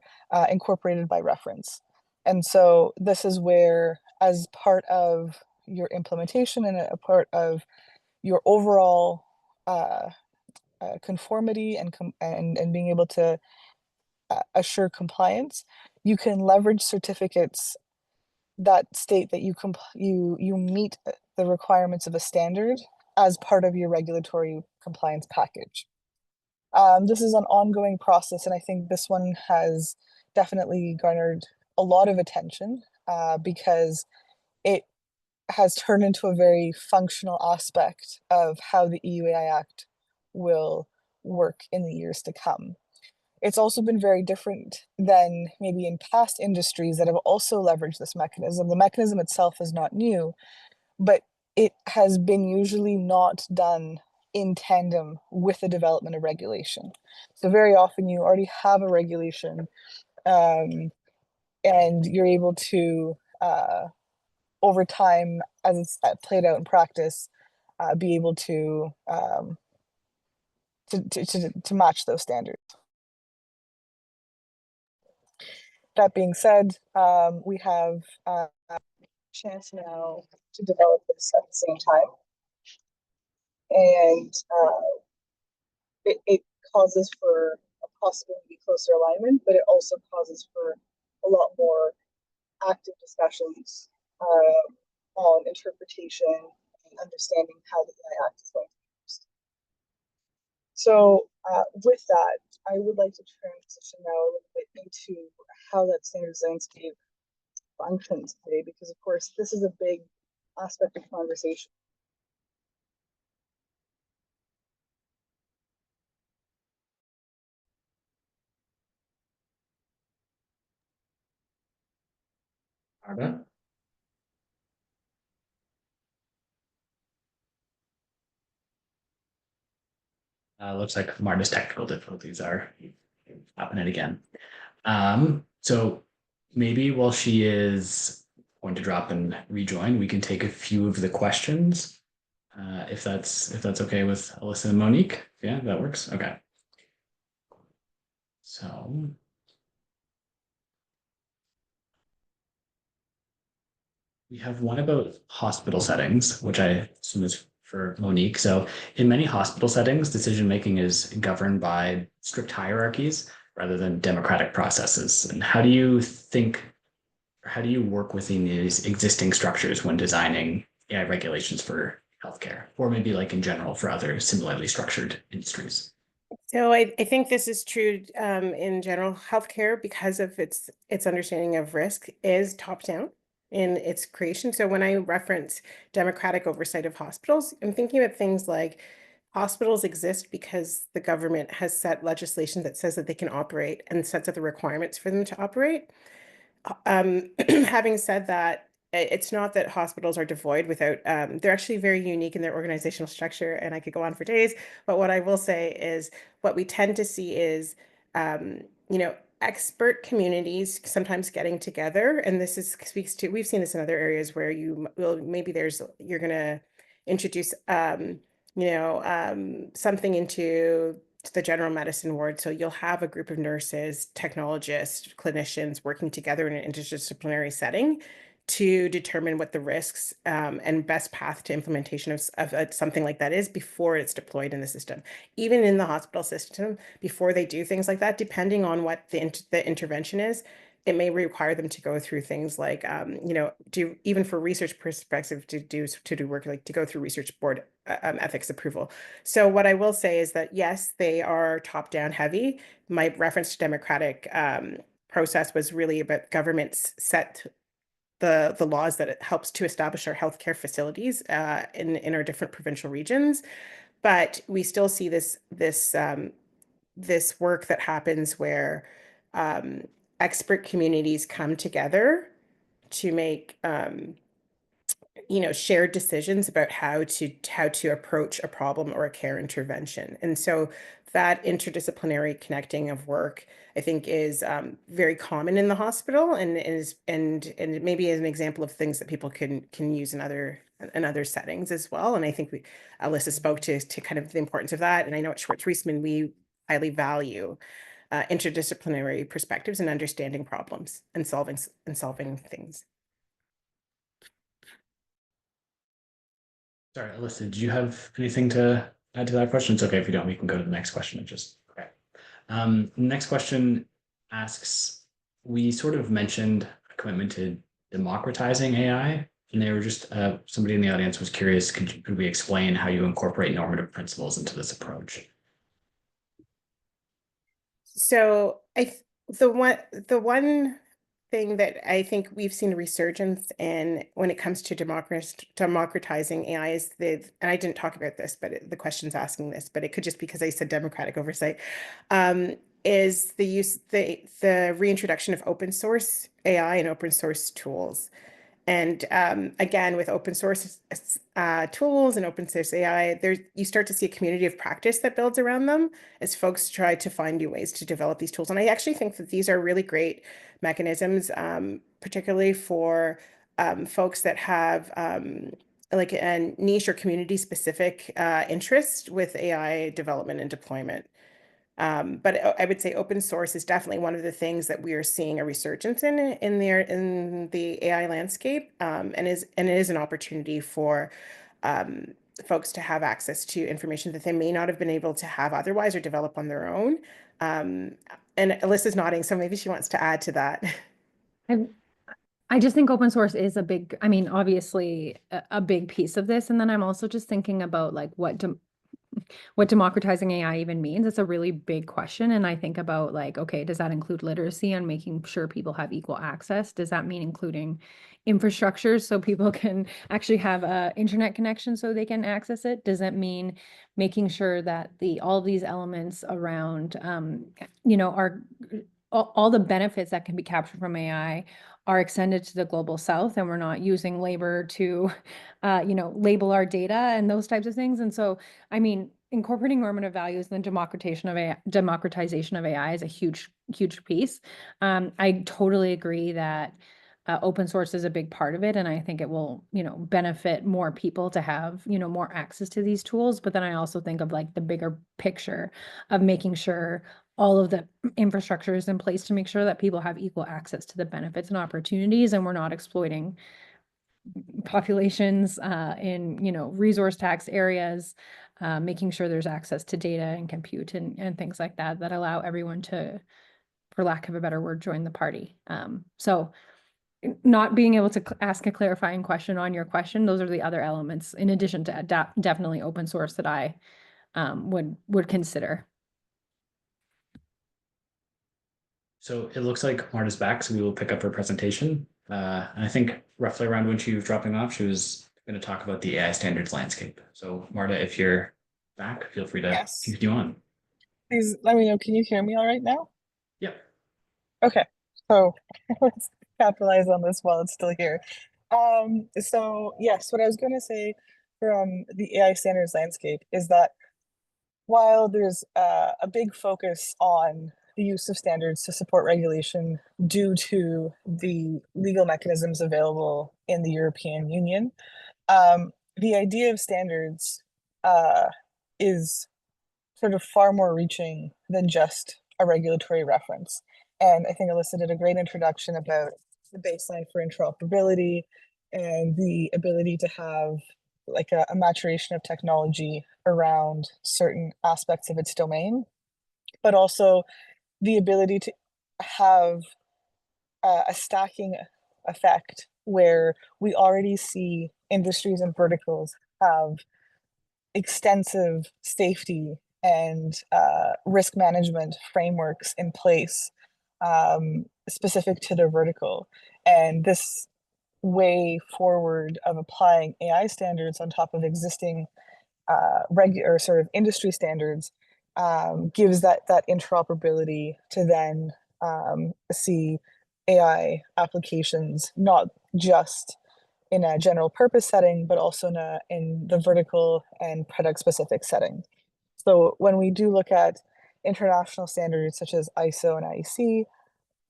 incorporated by reference. And so this is where, as part of your implementation and a part of your overall conformity and being able to assure compliance, you can leverage certificates that state that you meet the requirements of a standard as part of your regulatory compliance package. This is an ongoing process, and I think this one has definitely garnered a lot of attention because it has turned into a very functional aspect of how the EUAI Act will work in the years to come. It's also been very different than maybe in past industries that have also leveraged this mechanism. The mechanism itself is not new, but it has been usually not done in tandem with the development of regulation. So very often you already have a regulation and you're able to, over time, as it's played out in practice, be able to match those standards. That being said, we have a chance now to develop this at the same time. And it causes for a possibility closer alignment, but it also causes for a lot more active discussions on interpretation and understanding how the AI Act is going to be used. So with that, I would like to transition now a little bit into how that standards landscape functions today, because of course this is a big aspect of conversation. Marta? Looks like Marta's technical difficulties are happening again. So maybe while she is going to drop and rejoin, we can take a few of the questions, if that's okay with Alyssa and Monique. Yeah, that works. Okay. So we have one about hospital settings, which I assume is for Monique. So in many hospital settings, decision-making is governed by strict hierarchies rather than democratic processes. And how do you think, or how do you work within these existing structures when designing AI regulations for healthcare, or maybe like in general for other similarly structured industries? So I think this is true in general healthcare because of its understanding of risk is top down in its creation. So when I reference democratic oversight of hospitals, I'm thinking about things like hospitals exist because the government has set legislation that says that they can operate and sets out the requirements for them to operate. Having said that, it's not that hospitals are devoid without, they're actually very unique in their organizational structure, and I could go on for days, but what I will say is what we tend to see is, expert communities sometimes getting together, and this speaks to, we've seen this in other areas where you're going to introduce, something into the general medicine ward. So you'll have a group of nurses, technologists, clinicians working together in an interdisciplinary setting to determine what the risks and best path to implementation of something like that is before it's deployed in the system. Even in the hospital system, before they do things like that, depending on what the intervention is, it may require them to go through things like, even for research perspective, to do work, like to go through research board ethics approval. So what I will say is that, yes, they are top down heavy. My reference to democratic process was really about governments set the laws that it helps to establish our healthcare facilities in our different provincial regions. But we still see this work that happens where expert communities come together to make shared decisions about how to approach a problem or a care intervention. And so that interdisciplinary connecting of work, I think, is very common in the hospital, and maybe as an example of things that people can use in other settings as well. And I think Alyssa spoke to kind of the importance of that. And I know at Schwartz Reisman, we highly value interdisciplinary perspectives and understanding problems and solving things. Sorry, Alyssa, did you have anything to add to that question? It's okay if you don't, we can go to the next question. Okay. Next question asks, we sort of mentioned a commitment to democratizing AI, and they were just somebody in the audience was curious. Could we explain how you incorporate normative principles into this approach? So the one thing that I think we've seen a resurgence in when it comes to democratizing AI is and I didn't talk about this, but the question's asking this, but it could just be because I said democratic oversight, is the reintroduction of open source AI and open source tools. And again, with open source tools and open source AI, you start to see a community of practice that builds around them as folks try to find new ways to develop these tools. And I actually think that these are really great mechanisms, particularly for folks that have like a niche or community specific interest with AI development and deployment. But I would say open source is definitely one of the things that we are seeing a resurgence in the AI landscape, and it is an opportunity for folks to have access to information that they may not have been able to have otherwise or develop on their own. And Alyssa's nodding, so maybe she wants to add to that. I just think open source is a big, I mean, obviously a big piece of this. And then I'm also just thinking about like what democratizing AI even means. It's a really big question. And I think about like, okay, does that include literacy and making sure people have equal access? Does that mean including infrastructure so people can actually have a internet connection so they can access it? Does that mean making sure that all these elements around, are all the benefits that can be captured from AI are extended to the global south, and we're not using labor to, label our data and those types of things. And so, I mean, incorporating normative values and the democratization of AI is a huge, huge piece. I totally agree that open source is a big part of it, and I think it will, benefit more people to have, more access to these tools. But then I also think of like the bigger picture of making sure all of the infrastructure is in place to make sure that people have equal access to the benefits and opportunities, and we're not exploiting populations in, resource tax areas, making sure there's access to data and compute and things like that allow everyone to, for lack of a better word, join the party. So not being able to ask a clarifying question on your question, those are the other elements in addition to definitely open source that I would consider. So it looks like Marta's back, so we will pick up her presentation. And I think roughly around when she was dropping off, she was going to talk about the AI standards landscape. So Marta, if you're back, feel free to continue on. Please let me know. Can you hear me all right now? Yep. Okay, so let's capitalize on this while it's still here. So yes, what I was going to say from the AI standards landscape is that while there's a big focus on the use of standards to support regulation due to the legal mechanisms available in the European Union, the idea of standards is sort of far more reaching than just a regulatory reference. And I think Alyssa did a great introduction about the baseline for interoperability and the ability to have like a maturation of technology around certain aspects of its domain, but also the ability to have a stacking effect where we already see industries and verticals have extensive safety and risk management frameworks in place specific to their vertical. And this way forward of applying AI standards on top of existing regular sort of industry standards gives that interoperability to then see AI applications not just in a general purpose setting, but also in the vertical and product specific setting. So when we do look at international standards such as ISO and IEC,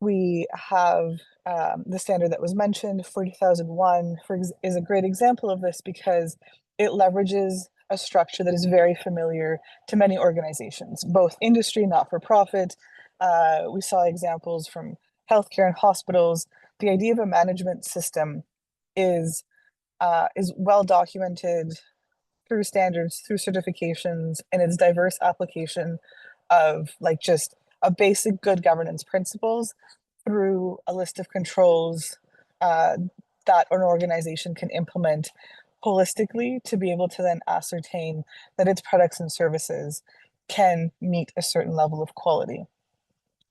we have the standard that was mentioned, 40,001, is a great example of this because it leverages a structure that is very familiar to many organizations, both industry, not-for-profit. We saw examples from healthcare and hospitals. The idea of a management system is well documented through standards, through certifications, and its diverse application of like just of basic good governance principles through a list of controls that an organization can implement holistically to be able to then ascertain that its products and services can meet a certain level of quality.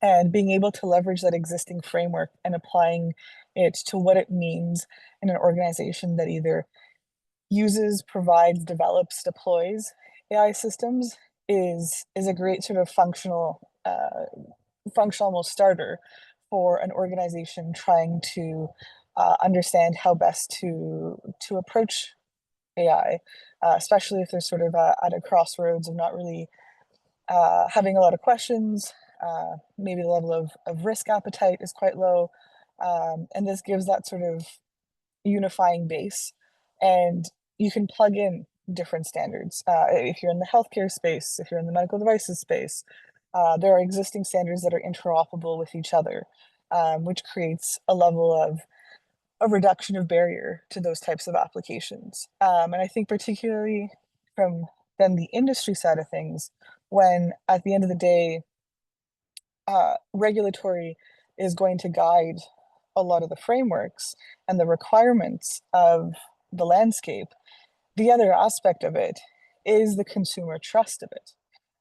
And being able to leverage that existing framework and applying it to what it means in an organization that either uses, provides, develops, deploys AI systems is a great sort of functional almost starter for an organization trying to understand how best to approach AI, especially if they're sort of at a crossroads of not really having a lot of questions. Maybe the level of risk appetite is quite low, and this gives that sort of unifying base, and you can plug in different standards. If you're in the healthcare space, if you're in the medical devices space, there are existing standards that are interoperable with each other, which creates a level of a reduction of barrier to those types of applications. And I think particularly from then the industry side of things, when at the end of the day, regulatory is going to guide a lot of the frameworks and the requirements of the landscape, the other aspect of it is the consumer trust of it.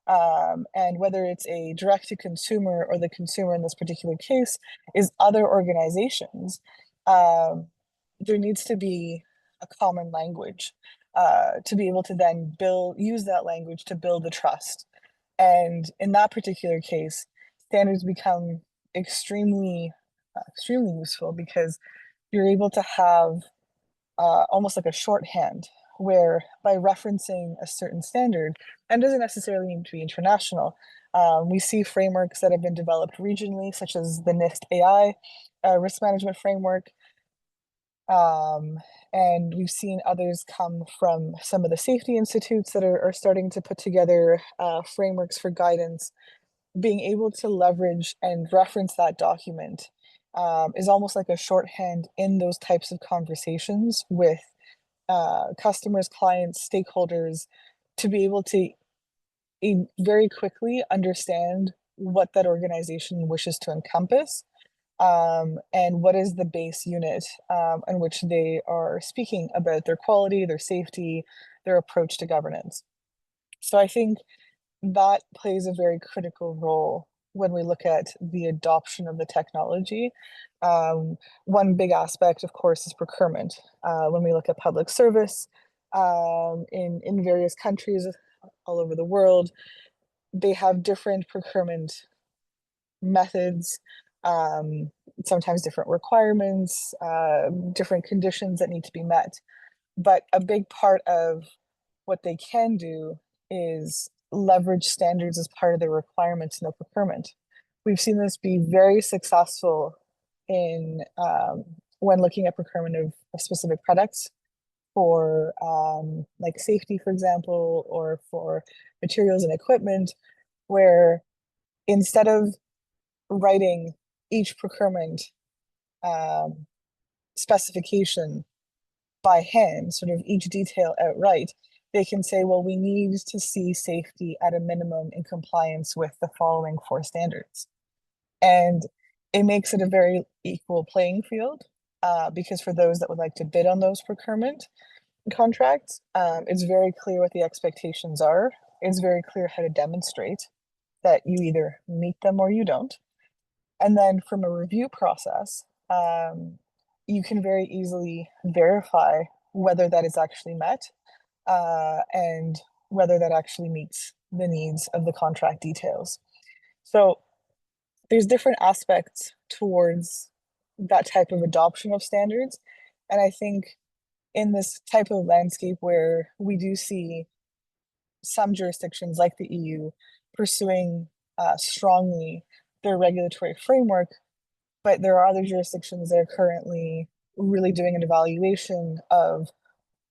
And whether it's a direct to consumer or the consumer in this particular case is other organizations, there needs to be a common language to be able to then use that language to build the trust. And in that particular case, standards become extremely useful because you're able to have almost like a shorthand where by referencing a certain standard, and doesn't necessarily need to be international, we see frameworks that have been developed regionally, such as the NIST AI risk management framework. And we've seen others come from some of the safety institutes that are starting to put together frameworks for guidance. Being able to leverage and reference that document is almost like a shorthand in those types of conversations with customers, clients, stakeholders, to be able to very quickly understand what that organization wishes to encompass, and what is the base unit in which they are speaking about their quality, their safety, their approach to governance. So I think that plays a very critical role when we look at the adoption of the technology. One big aspect, of course, is procurement. When we look at public service in various countries all over the world, they have different procurement methods, sometimes different requirements, different conditions that need to be met. But a big part of what they can do is leverage standards as part of their requirements in the procurement. We've seen this be very successful in when looking at procurement of specific products for like safety, for example, or for materials and equipment, where instead of writing each procurement specification by hand, sort of each detail outright, they can say, well, we need to see safety at a minimum in compliance with the following 4 standards. And it makes it a very equal playing field because for those that would like to bid on those procurement contracts, it's very clear what the expectations are. It's very clear how to demonstrate that you either meet them or you don't. And then from a review process, you can very easily verify whether that is actually met and whether that actually meets the needs of the contract details. So there's different aspects towards that type of adoption of standards. And I think in this type of landscape where we do see some jurisdictions like the EU pursuing strongly their regulatory framework, but there are other jurisdictions that are currently really doing an evaluation of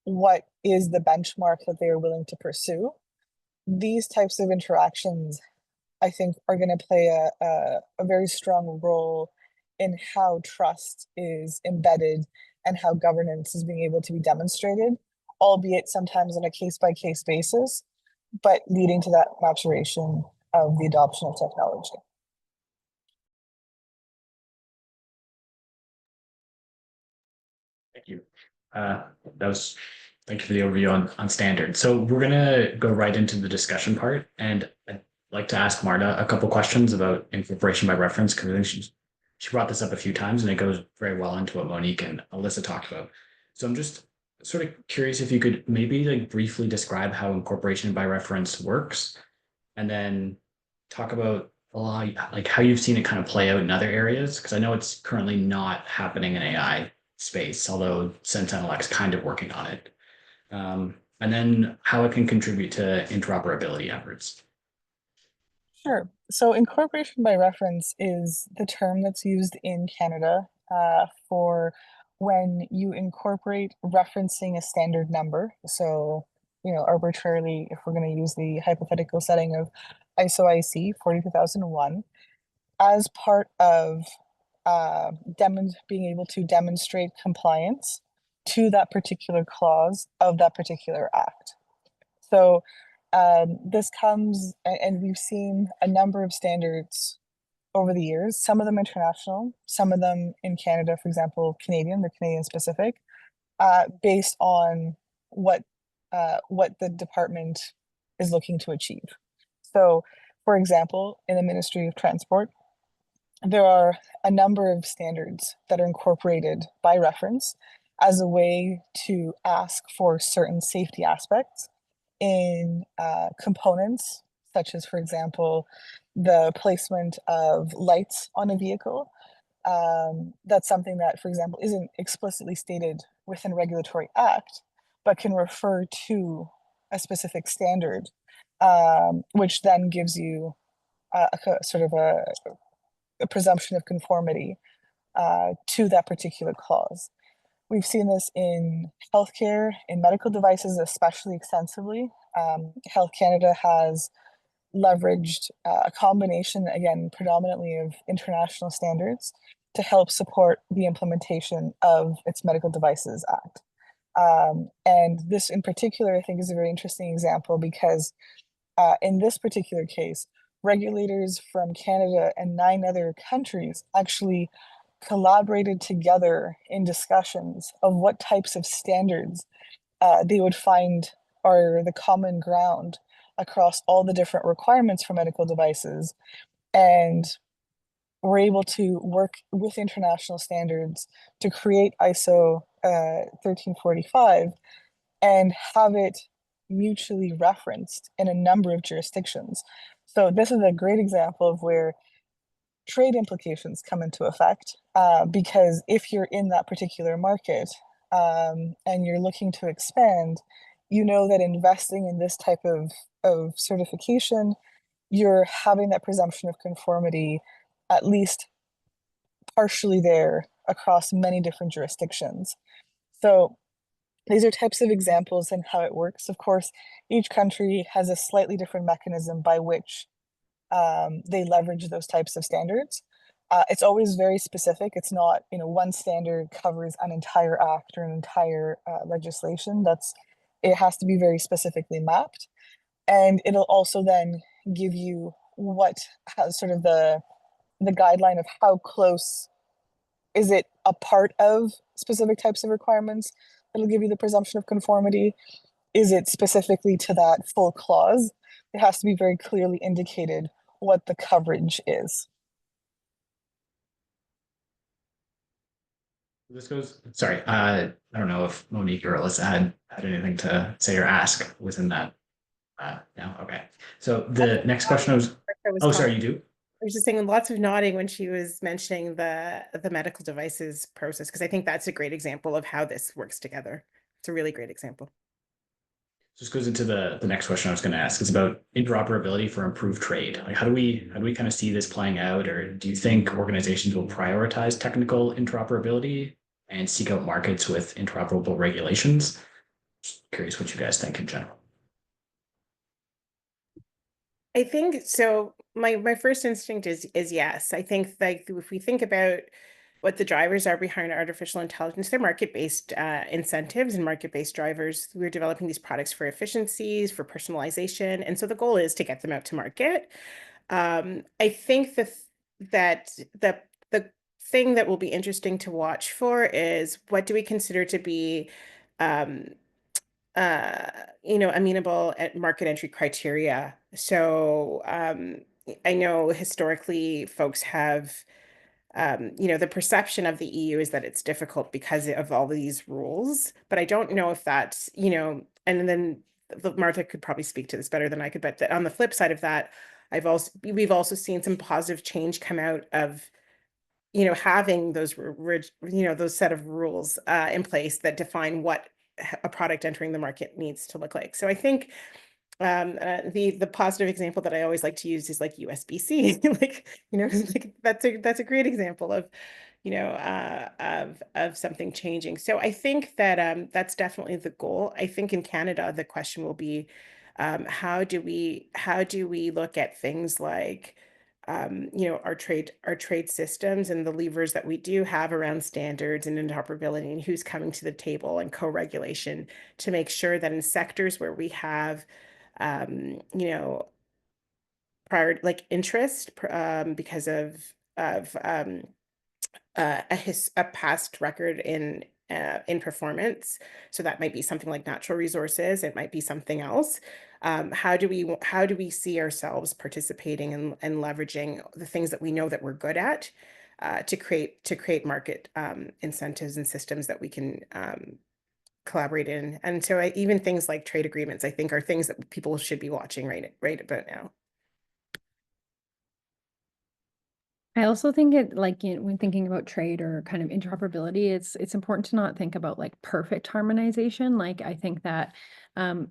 what is the benchmark that they are willing to pursue. These types of interactions, I think, are going to play a very strong role in how trust is embedded and how governance is being able to be demonstrated, albeit sometimes on a case-by-case basis, but leading to that maturation of the adoption of technology. Thank you. Thank you for the overview on standards. So we're gonna go right into the discussion part, and I'd like to ask Marta a couple questions about incorporation by reference, because I think she brought this up a few times, and it goes very well into what Monique and Alyssa talked about. So I'm just sort of curious if you could maybe like briefly describe how incorporation by reference works, and then talk about like how you've seen it kind of play out in other areas, because I know it's currently not happening in AI space, although SentinelX kind of working on it. And then how it can contribute to interoperability efforts. Sure. So incorporation by reference is the term that's used in Canada for when you incorporate referencing a standard number. So, arbitrarily, if we're going to use the hypothetical setting of ISO IC 42001 as part of being able to demonstrate compliance to that particular clause of that particular act. So this comes, and we've seen a number of standards over the years, some of them international, some of them in Canada, for example, Canadian, they're Canadian specific, based on what the department is looking to achieve. So, for example, in the Ministry of Transport, there are a number of standards that are incorporated by reference as a way to ask for certain safety aspects in components, such as, for example, the placement of lights on a vehicle. That's something that, for example, isn't explicitly stated within a regulatory act, but can refer to a specific standard, which then gives you a sort of a presumption of conformity to that particular clause. We've seen this in healthcare, in medical devices, especially extensively. Health Canada has leveraged a combination, again, predominantly of international standards to help support the implementation of its Medical Devices Act. And this in particular, I think, is a very interesting example because in this particular case, regulators from Canada and 9 other countries actually collaborated together in discussions of what types of standards they would find are the common ground across all the different requirements for medical devices, and we're able to work with international standards to create ISO 1345 and have it mutually referenced in a number of jurisdictions. So this is a great example of where trade implications come into effect, because if you're in that particular market and you're looking to expand, you know that investing in this type of certification, you're having that presumption of conformity at least partially there across many different jurisdictions. So these are types of examples and how it works. Of course, each country has a slightly different mechanism by which they leverage those types of standards. It's always very specific. It's not, one standard covers an entire act or an entire legislation. It has to be very specifically mapped. And it'll also then give you what has sort of the guideline of how close is it a part of specific types of requirements. It'll give you the presumption of conformity. Is it specifically to that full clause? It has to be very clearly indicated what the coverage is. This goes, sorry, I don't know if Monique or Alyssa had anything to say or ask within that. No, okay. So the next question was, oh, sorry, you do? I was just saying lots of nodding when she was mentioning the medical devices process, because I think that's a great example of how this works together. It's a really great example. This goes into the next question I was going to ask. It's about interoperability for improved trade. Like, how do we kind of see this playing out, or do you think organizations will prioritize technical interoperability and seek out markets with interoperable regulations? Just curious what you guys think in general. I think so. My first instinct is yes. I think like if we think about what the drivers are behind artificial intelligence, they're market-based incentives and market-based drivers. We're developing these products for efficiencies, for personalization, and so the goal is to get them out to market. I think that the thing that will be interesting to watch for is what do we consider to be um, amenable at market entry criteria. So I know historically folks have, the perception of the EU is that it's difficult because of all these rules, but I don't know if that's, and then Martha could probably speak to this better than I could, but on the flip side of that, we've also seen some positive change come out of having those those set of rules in place that define what a product entering the market needs to look like. So I think the positive example that I always like to use is like USB-C, like like that's a great example of of something changing. So I think that that's definitely the goal. I think in Canada the question will be how do we look at things like our trade systems and the levers that we do have around standards and interoperability and who's coming to the table and co-regulation to make sure that in sectors where we have prior like interest because of a past record in performance. So that might be something like natural resources. It might be something else. How do we see ourselves participating and leveraging the things that we know that we're good at to create market incentives and systems that we can collaborate in? And so even things like trade agreements, I think, are things that people should be watching right about now. I also think when thinking about trade or kind of interoperability, it's important to not think about like perfect harmonization. Like I think that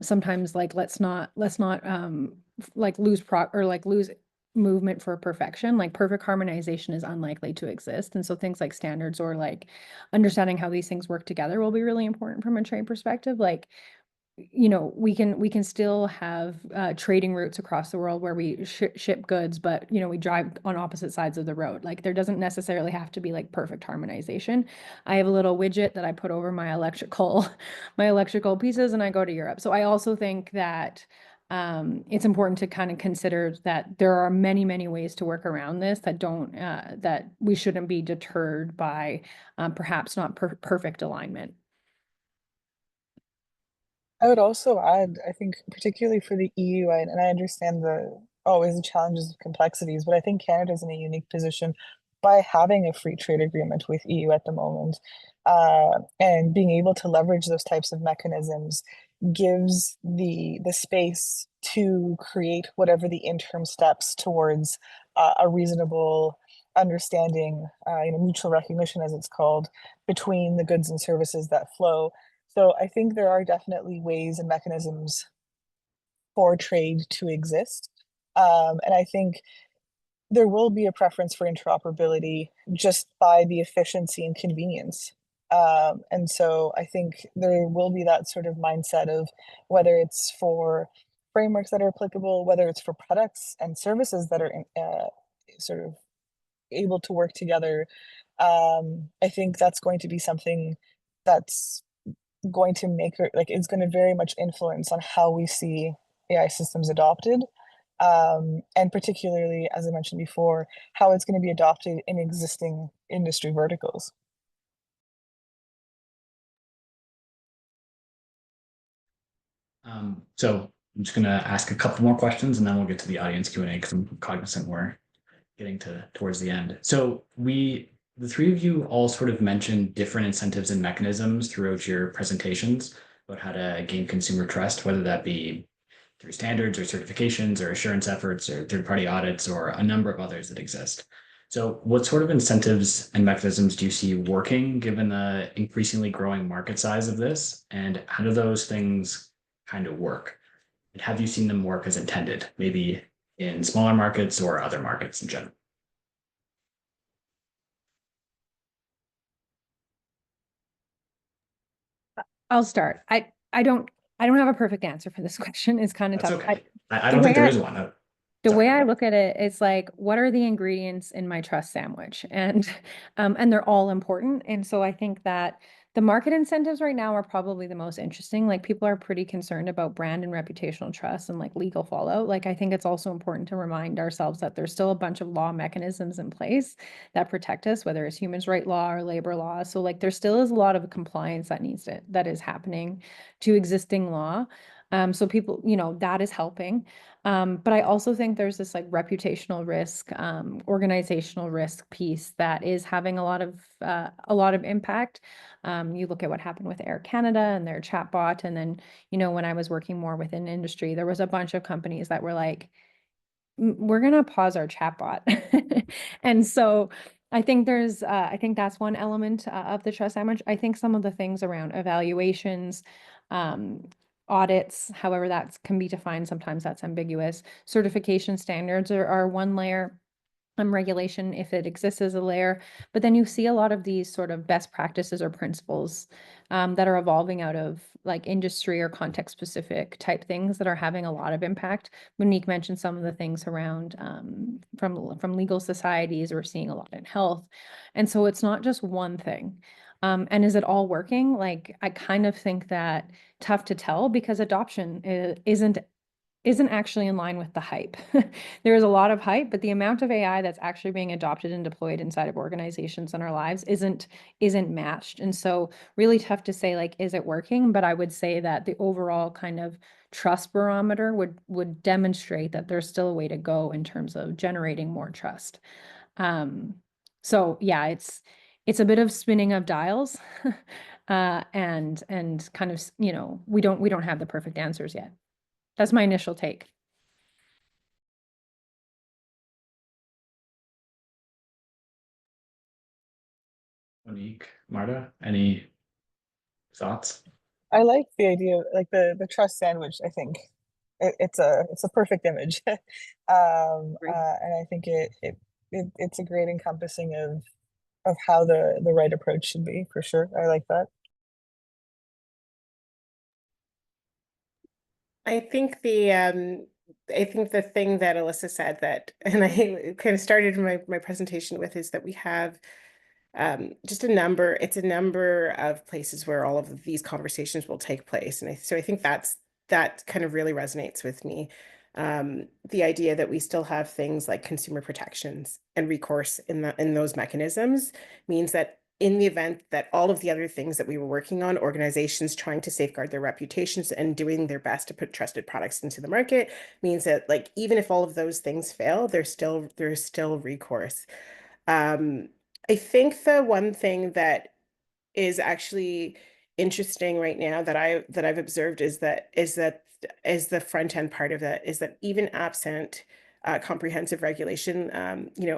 sometimes like let's not like lose movement for perfection. Like perfect harmonization is unlikely to exist. And so things like standards or like understanding how these things work together will be really important from a trade perspective. Like we can still have trading routes across the world where we ship goods, but we drive on opposite sides of the road. Like there doesn't necessarily have to be like perfect harmonization. I have a little widget that I put over my electrical pieces and I go to Europe. So I also think that it's important to kind of consider that there are many, many ways to work around this that we shouldn't be deterred by perhaps not perfect alignment. I would also add, I think particularly for the EU, and I understand always the challenges of complexities, but I think Canada's in a unique position by having a free trade agreement with EU at the moment, and being able to leverage those types of mechanisms gives the space to create whatever the interim steps towards a reasonable understanding, mutual recognition as it's called, between the goods and services that flow. So I think there are definitely ways and mechanisms for trade to exist. And I think there will be a preference for interoperability just by the efficiency and convenience. And so I think there will be that sort of mindset of whether it's for frameworks that are applicable, whether it's for products and services that are sort of able to work together. I think that's going to be something that's going to it's going to very much influence on how we see AI systems adopted, and particularly, as I mentioned before, how it's going to be adopted in existing industry verticals. So I'm just going to ask a couple more questions and then we'll get to the audience Q&A because I'm cognizant we're getting towards the end. So the three of you all sort of mentioned different incentives and mechanisms throughout your presentations about how to gain consumer trust, whether that be through standards or certifications or assurance efforts or third-party audits or a number of others that exist. So what sort of incentives and mechanisms do you see working given the increasingly growing market size of this? And how do those things kind of work? And have you seen them work as intended, maybe in smaller markets or other markets in general? I'll start. I don't have a perfect answer for this question. It's kind of That's tough. okay. I don't think there is one. The way Sorry. I look at it, it's like, what are the ingredients in my trust sandwich? And they're all important. And so I think that the market incentives right now are probably the most interesting. Like people are pretty concerned about brand and reputational trust and like legal fallout. Like I think it's also important to remind ourselves that there's still a bunch of law mechanisms in place that protect us, whether it's human rights law or labor law. So like there still is a lot of compliance that is happening to existing law. So people, that is helping. But I also think there's this like reputational risk, organizational risk piece that is having a lot of impact. You look at what happened with Air Canada and their chatbot, and then when I was working more within industry, there was a bunch of companies that were like, we're gonna pause our chatbot," and so I think that's one element of the trust sandwich. I think some of the things around evaluations, um, audits, however that can be defined, sometimes that's ambiguous. Certification standards are one layer. Regulation, if it exists as a layer, but then you see a lot of these sort of best practices or principles that are evolving out of like industry or context specific type things that are having a lot of impact. Monique mentioned some of the things around from legal societies. We're seeing a lot in health, and so it's not just one thing. And is it all working? Like I kind of think that tough to tell because adoption isn't actually in line with the hype. There is a lot of hype, but the amount of AI that's actually being adopted and deployed inside of organizations in our lives isn't matched. And so really tough to say, like, is it working? But I would say that the overall kind of trust barometer would demonstrate that there's still a way to go in terms of generating more trust. Um, so yeah, it's a bit of spinning of dials. And kind of, we don't have the perfect answers yet. That's my initial take. Monique, Marta, any thoughts? I like the idea of like the trust sandwich. I think it's a perfect image, Great. and I think it's a great encompassing of how the right approach should be for sure. I like that. I think the thing that Alyssa said that, and I kind of started my presentation with, is that we have just it's a number of places where all of these conversations will take place. And so I think that kind of really resonates with me. The idea that we still have things like consumer protections and recourse in those mechanisms means that in the event that all of the other things that we were working on, organizations trying to safeguard their reputations and doing their best to put trusted products into the market, means that like even if all of those things fail, there's still recourse. Um, I think the one thing that is actually interesting right now that I've observed is the front end part of that, is that even absent comprehensive regulation,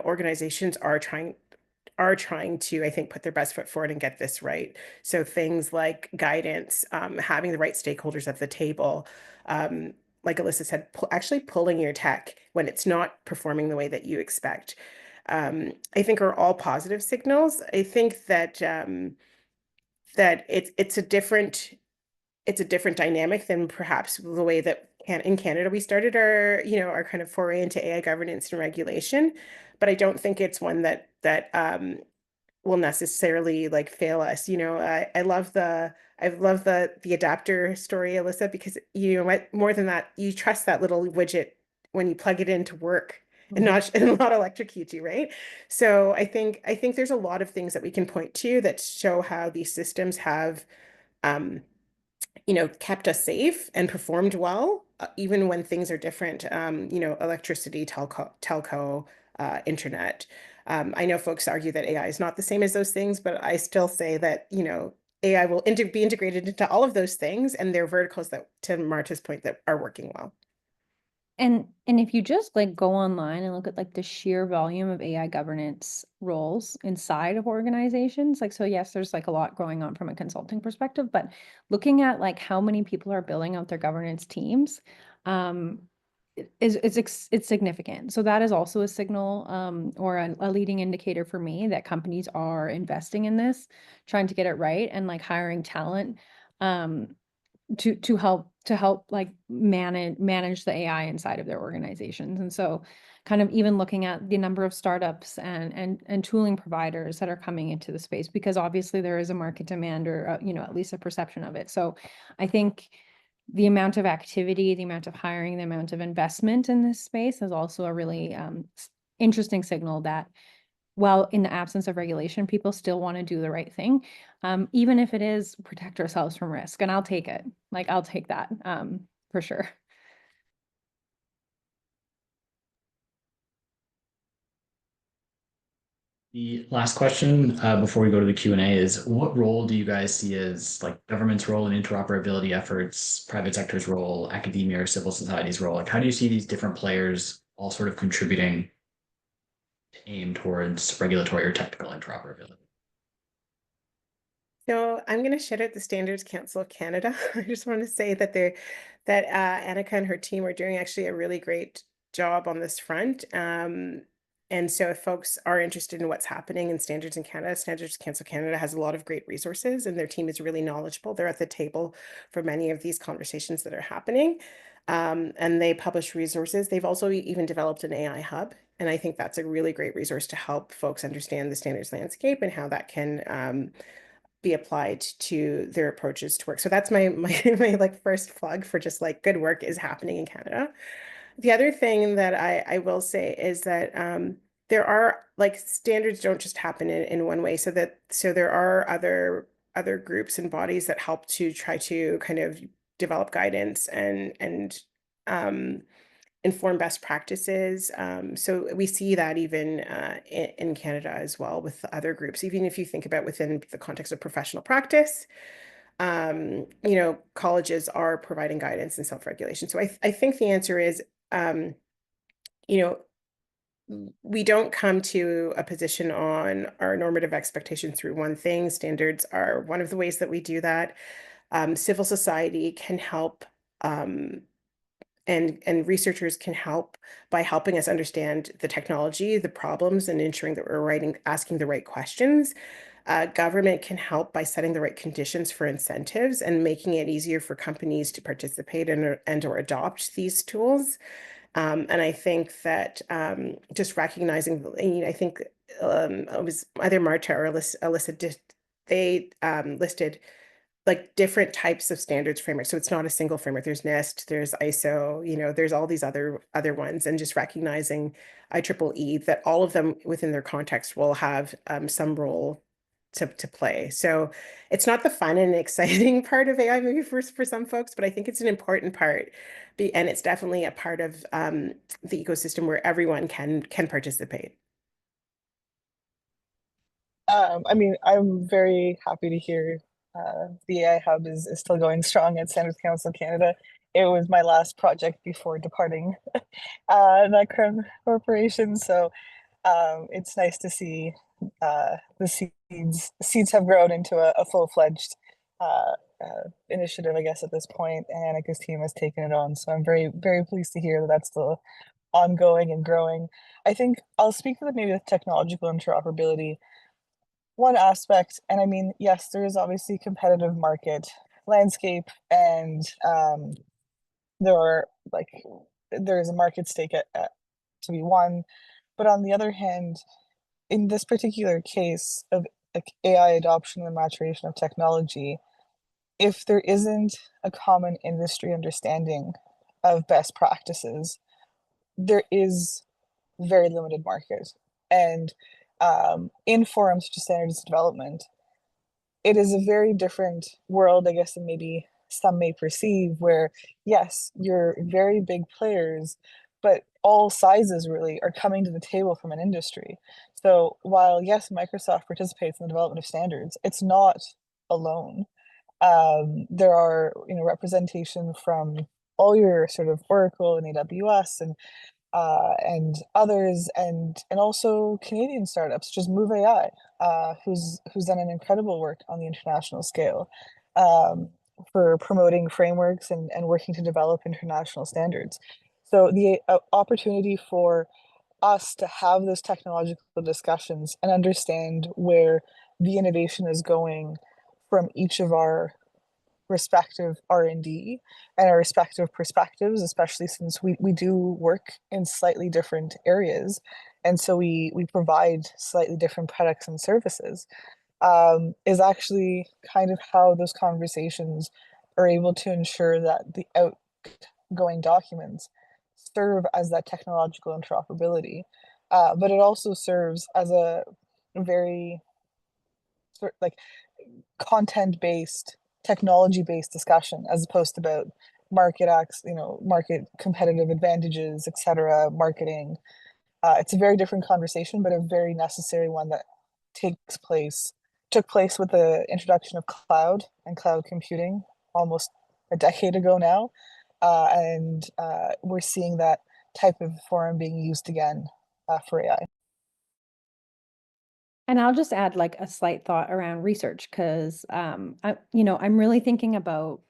organizations are trying to, I think, put their best foot forward and get this right. So things like guidance, having the right stakeholders at the table, like Alyssa said, actually pulling your tech when it's not performing the way that you expect, I think are all positive signals. I think that that it's a different dynamic than perhaps the way that in Canada we started our kind of foray into AI governance and regulation, but I don't think it's one that will necessarily like fail us. I love the adapter story, Alyssa, because you know what, more than that, you trust that little widget when you plug it in to work and not electrocute you, right? So I think there's a lot of things that we can point to that show how these systems have um, kept us safe and performed well, even when things are different. Electricity, telco, internet. I know folks argue that AI is not the same as those things, but I still say that, AI will be integrated into all of those things, and they're verticals that, to Marta's point, that are working well. And if you just like go online and look at like the sheer volume of AI governance roles inside of organizations, like, so yes, there's like a lot going on from a consulting perspective, but looking at like how many people are building out their governance teams, it's significant. So that is also a signal, or a leading indicator for me that companies are investing in this, trying to get it right and like hiring talent. to help like manage the AI inside of their organizations. And so kind of even looking at the number of startups and tooling providers that are coming into the space, because obviously there is a market demand, or you know, at least a perception of it. So I think the amount of activity, the amount of hiring, the amount of investment in this space is also a really interesting signal that, well, in the absence of regulation, people still want to do the right thing, even if it is protect ourselves from risk. And I'll take it. Like, I'll take that for sure. The last question before we go to the Q&A is, what role do you guys see as like government's role in interoperability efforts, private sector's role, academia or civil society's role? Like, how do you see these different players all sort of contributing to aim towards regulatory or technical interoperability? So I'm going to shout out the Standards Council of Canada. I just want to say that Annika and her team are doing actually a really great job on this front. And so if folks are interested in what's happening in standards in Canada, Standards Council Canada has a lot of great resources, and their team is really knowledgeable. They're at the table for many of these conversations that are happening. And they publish resources. They've also even developed an AI hub. And I think that's a really great resource to help folks understand the standards landscape and how that can be applied to their approaches to work. So that's my like first plug for just like good work is happening in Canada. The other thing that I will say is that there are like standards don't just happen in one way. So there are other groups and bodies that help to try to kind of develop guidance and inform best practices. So we see that even in Canada as well with other groups, even if you think about within the context of professional practice, you know, colleges are providing guidance and self-regulation. So I think the answer is, you know, we don't come to a position on our normative expectations through one thing. Standards are one of the ways that we do that. Civil society can help, and researchers can help by helping us understand the technology, the problems, and ensuring that we're asking the right questions. Government can help by setting the right conditions for incentives and making it easier for companies to participate and or adopt these tools. And I think that just recognizing, you know, I think it was either Marta or Alyssa they listed like different types of standards framework. So it's not a single framework. There's NIST, there's ISO, you know, there's all these other ones, and just recognizing IEEE that all of them within their context will have some role to play. So it's not the fun and exciting part of AI maybe for some folks, but I think it's an important part. And it's definitely a part of the ecosystem where everyone can participate. I mean, I'm very happy to hear the AI Hub is still going strong at Standards Council Canada. It was my last project before departing that corporation, so it's nice to see the seeds have grown into a full-fledged initiative, I guess, at this point, and Annika's team has taken it on. So I'm very, very pleased to hear that that's still ongoing and growing. I think I'll speak to maybe the technological interoperability one aspect, and I mean, yes, there is obviously competitive market landscape, and there's a market stake to be won. But on the other hand, in this particular case of like AI adoption and maturation of technology, if there isn't a common industry understanding of best practices, there is very limited market. And in forums to standards development, it is a very different world, I guess, than maybe some may perceive, where yes, you're very big players, but all sizes really are coming to the table from an industry. So while yes, Microsoft participates in the development of standards, it's not alone. There are, you know, representation from all your sort of Oracle and AWS and others, and also Canadian startups, just Move AI, who's done an incredible work on the international scale for promoting frameworks and working to develop international standards. So the opportunity for us to have those technological discussions and understand where the innovation is going from each of our respective R&D and our respective perspectives, especially since we do work in slightly different areas. And so we provide slightly different products and services, is actually kind of how those conversations are able to ensure that the outgoing documents serve as that technological interoperability. But it also serves as a very sort like content-based, technology-based discussion, as opposed to about market acts, market competitive advantages, etc., marketing. It's a very different conversation, but a very necessary one that took place with the introduction of cloud and cloud computing almost a decade ago now. And we're seeing that type of forum being used again for AI. And I'll just add like a slight thought around research, because I'm really thinking about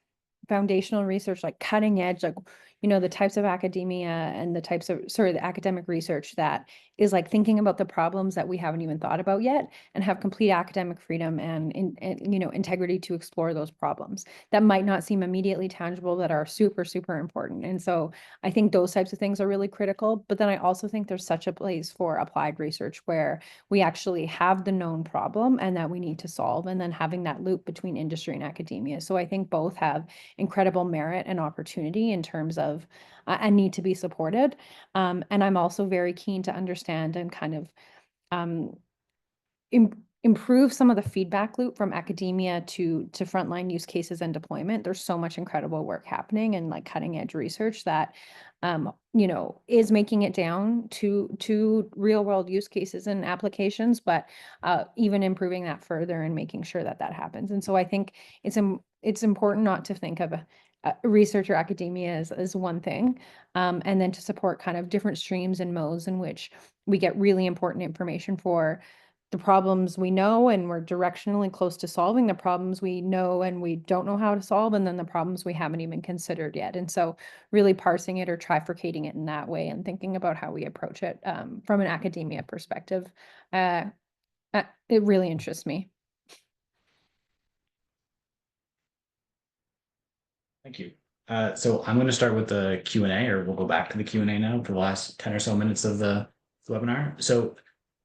foundational research, like cutting edge, like, the types of academia and the types of the academic research that is like thinking about the problems that we haven't even thought about yet, and have complete academic freedom and integrity to explore those problems that might not seem immediately tangible, that are super, super important. And so I think those types of things are really critical. But then I also think there's such a place for applied research where we actually have the known problem and that we need to solve, and then having that loop between industry and academia. So I think both have incredible merit and opportunity in terms of and need to be supported. And I'm also very keen to understand and kind of improve some of the feedback loop from academia to frontline use cases and deployment. There's so much incredible work happening and like cutting edge research that is making it down to real world use cases and applications, but even improving that further and making sure that that happens. And so I think it's important not to think of research or academia as one thing, and then to support kind of different streams and modes in which we get really important information for the problems we know and we're directionally close to solving, the problems we know and we don't know how to solve, and then the problems we haven't even considered yet. And so really parsing it or trifurcating it in that way and thinking about how we approach it from an academia perspective, it really interests me. Thank you. So I'm going to start with the Q&A, or we'll go back to the Q&A now for the last 10 or so minutes of the webinar. So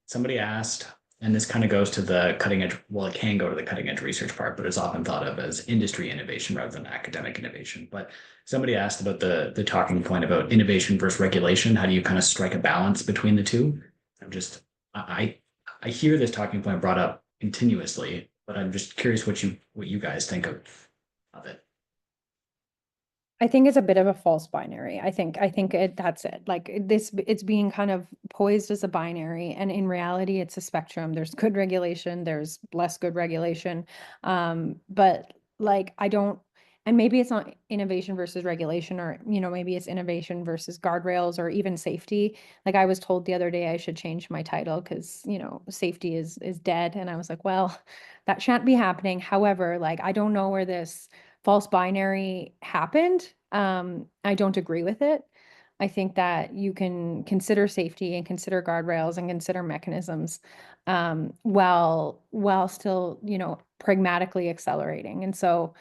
somebody asked, and this kind of goes to the cutting edge, well, it can go to the cutting edge research part, but it's often thought of as industry innovation rather than academic innovation. But somebody asked about the talking point about innovation versus regulation. How do you kind of strike a balance between the two? I hear this talking point brought up continuously, but I'm just curious what you guys think of it. I think it's a bit of a false binary. I think that's it. Like it's being kind of poised as a binary, and in reality, it's a spectrum. There's good regulation, there's less good regulation. But like and maybe it's not innovation versus regulation, or maybe it's innovation versus guardrails, or even safety. Like I was told the other day I should change my title because safety is dead, and I was like, well, that shan't be happening. However, like I don't know where this false binary happened. I don't agree with it. I think that you can consider safety and consider guardrails and consider mechanisms while still, pragmatically accelerating. And so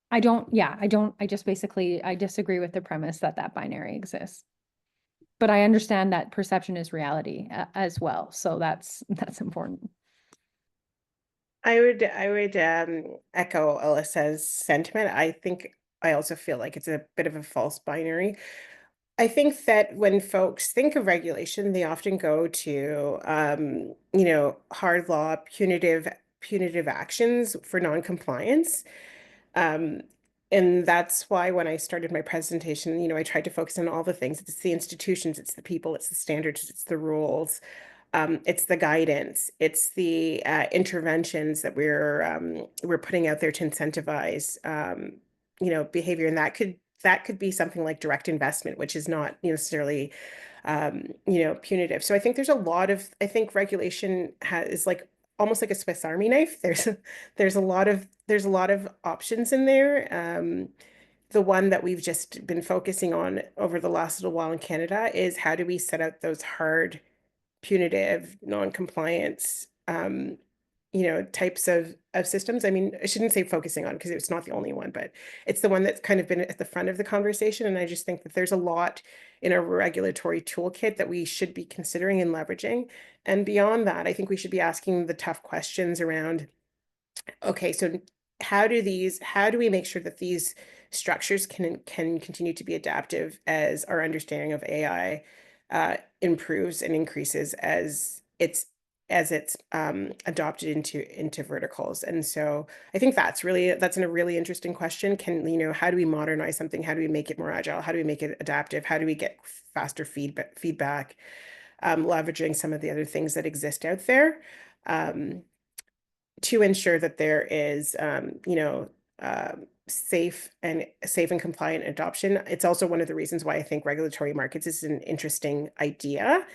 I disagree with the premise that binary exists. But I understand that perception is reality as well. So that's important. I would echo Alyssa's sentiment. I also feel like it's a bit of a false binary. I think that when folks think of regulation, they often go to hard law, punitive actions for non-compliance. And that's why when I started my presentation, I tried to focus on all the things. It's the institutions, it's the people, it's the standards, it's the rules. It's the guidance, it's the interventions that we're putting out there to incentivize behavior, and that could be something like direct investment, which is not necessarily punitive. So I think there's a lot of regulation is like almost like a Swiss Army knife. There's a lot of options in there. The one that we've just been focusing on over the last little while in Canada is how do we set out those hard punitive non-compliance types of systems. I mean, I shouldn't say focusing on because it's not the only one, but it's the one that's kind of been at the front of the conversation. And I just think that there's a lot in a regulatory toolkit that we should be considering and leveraging. And beyond that, I think we should be asking the tough questions around, okay, so how do we make sure that these structures can continue to be adaptive as our understanding of AI improves and increases as it's adopted into verticals. And so I think that's a really interesting question. How do we modernize something? How do we make it more agile? How do we make it adaptive? How do we get faster feedback, leveraging some of the other things that exist out there, to ensure that there is, safe and compliant adoption. It's also one of the reasons why I think regulatory markets is an interesting idea,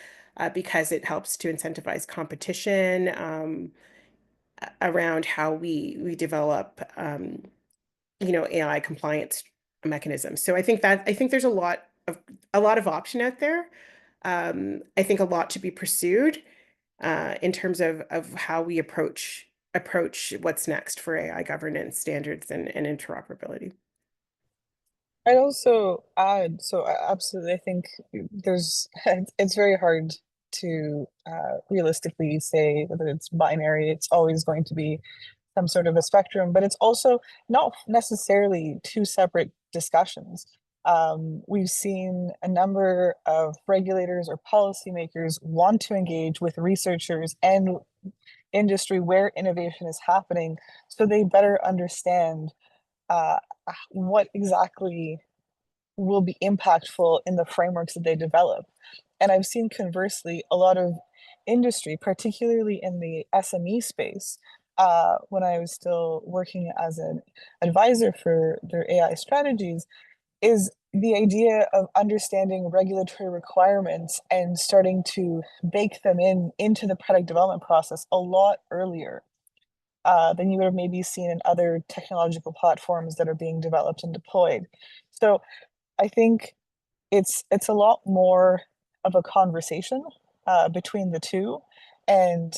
because it helps to incentivize competition around how we develop, AI compliance mechanisms. So I think there's a lot of option out there. I think a lot to be pursued in terms of how we approach what's next for AI governance standards and interoperability. I'd also add, so absolutely, I think it's very hard to realistically say whether it's binary. It's always going to be some sort of a spectrum, but it's also not necessarily two separate discussions. We've seen a number of regulators or policymakers want to engage with researchers and industry where innovation is happening, so they better understand what exactly will be impactful in the frameworks that they develop. And I've seen conversely a lot of industry, particularly in the SME space, when I was still working as an advisor for their AI strategies, is the idea of understanding regulatory requirements and starting to bake them into the product development process a lot earlier than you would have maybe seen in other technological platforms that are being developed and deployed. So I think it's a lot more of a conversation between the two, and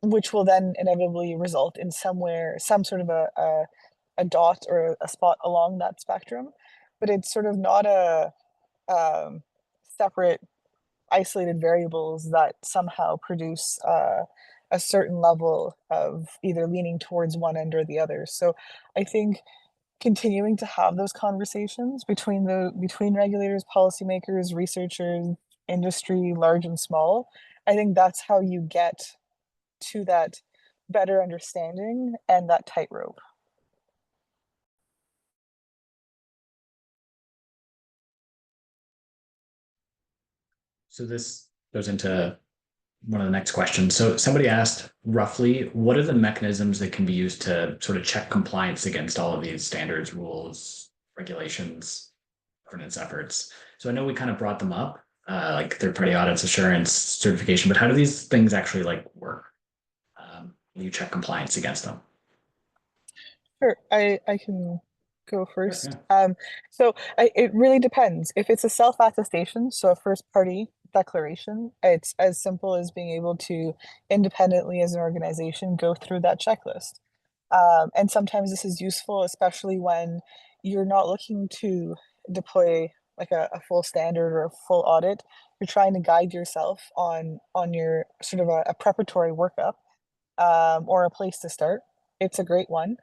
which will then inevitably result in some sort of a dot or a spot along that spectrum. But it's sort of not a separate, isolated variables that somehow produce a certain level of either leaning towards one end or the other. So I think continuing to have those conversations between regulators, policymakers, researchers, industry, large and small, I think that's how you get to that better understanding and that tightrope. So this goes into one of the next questions. So somebody asked roughly, what are the mechanisms that can be used to sort of check compliance against all of these standards, rules, regulations, governance efforts? So I know we kind of brought them up, like third-party audits, assurance, certification, but how do these things actually work? You check compliance against them? Sure, I can go first. Sure, yeah. So it really depends. If it's a self-attestation, so a first-party declaration, it's as simple as being able to independently as an organization go through that checklist. And sometimes this is useful, especially when you're not looking to deploy like a full standard or a full audit. You're trying to guide yourself on your sort of a preparatory workup, or a place to start. It's a great one.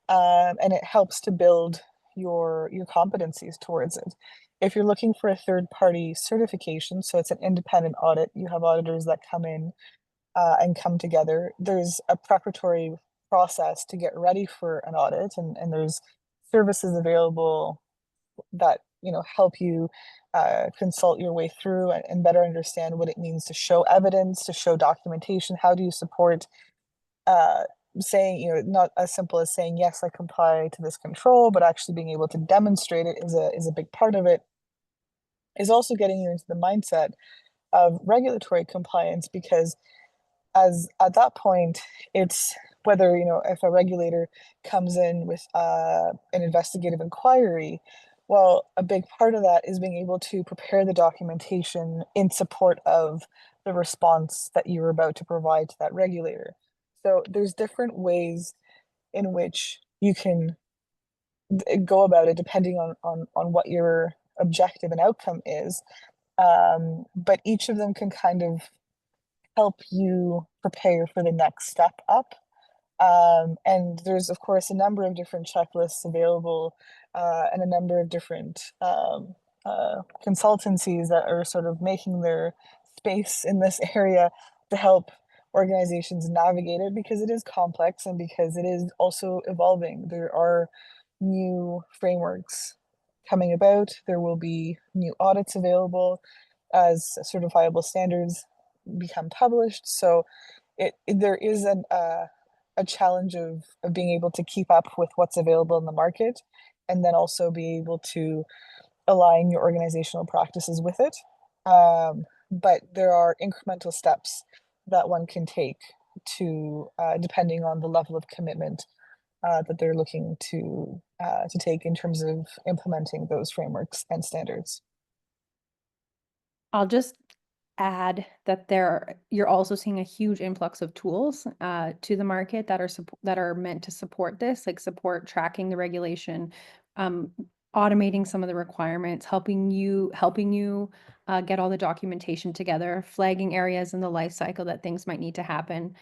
And it helps to build your competencies towards it. If you're looking for a third-party certification, so it's an independent audit, you have auditors that come in and come together. There's a preparatory process to get ready for an audit, and there's services available that help you consult your way through and better understand what it means to show evidence, to show documentation. How do you support saying, not as simple as saying, yes, I comply to this control, but actually being able to demonstrate it is a big part of it. Is also getting you into the mindset of regulatory compliance, because as at that point, it's whether, if a regulator comes in with an investigative inquiry, well, a big part of that is being able to prepare the documentation in support of the response that you're about to provide to that regulator. So there's different ways in which you can go about it depending on what your objective and outcome is. But each of them can kind of help you prepare for the next step up. And there's, of course, a number of different checklists available and a number of different consultancies that are sort of making their space in this area to help organizations navigate it, because it is complex and because it is also evolving. There are new frameworks coming about. There will be new audits available as certifiable standards become published. So there is a challenge of being able to keep up with what's available in the market, and then also be able to align your organizational practices with it. But there are incremental steps that one can take to, depending on the level of commitment that they're looking to take in terms of implementing those frameworks and standards. I'll just add that you're also seeing a huge influx of tools to the market that are meant to support this, like support tracking the regulation, automating some of the requirements, helping you get all the documentation together, flagging areas in the life cycle that things might need to happen.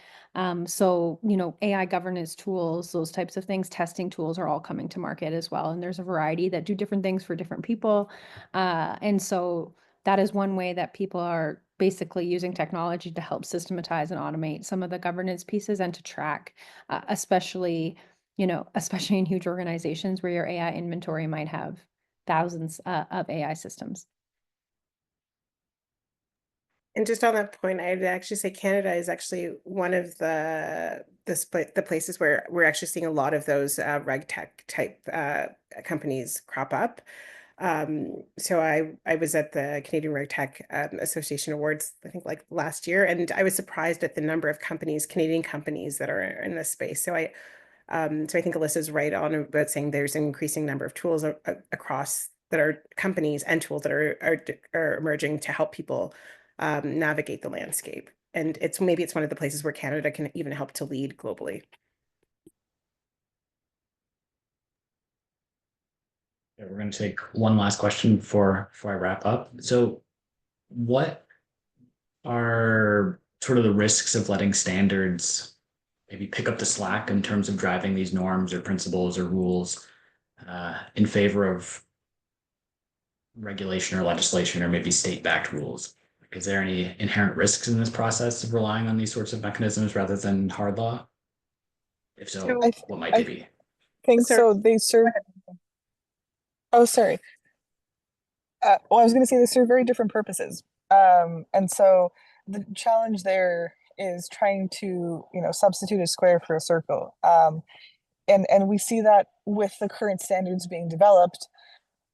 So, AI governance tools, those types of things, testing tools are all coming to market as well. And there's a variety that do different things for different people. And so that is one way that people are basically using technology to help systematize and automate some of the governance pieces and to track, especially in huge organizations where your AI inventory might have thousands of AI systems. And just on that point, I'd actually say Canada is actually one of the places where we're actually seeing a lot of those reg tech type companies crop up. So I was at the Canadian Reg Tech Association Awards, I think like last year, and I was surprised at the number of Canadian companies that are in this space. So I think Alyssa's right on about saying there's an increasing number of tools across that are companies and tools that are emerging to help people navigate the landscape. And maybe it's one of the places where Canada can even help to lead globally. Yeah, we're going to take one last question before I wrap up. So what are sort of the risks of letting standards maybe pick up the slack in terms of driving these norms or principles or rules in favor of regulation or legislation or maybe state-backed rules? Is there any inherent risks in this process of relying on these sorts of mechanisms rather than hard law? If so, what might they be? I think so. They serve. Oh, sorry. Well, I was going to say they serve very different purposes. And so the challenge there is trying to, substitute a square for a circle. And we see that with the current standards being developed,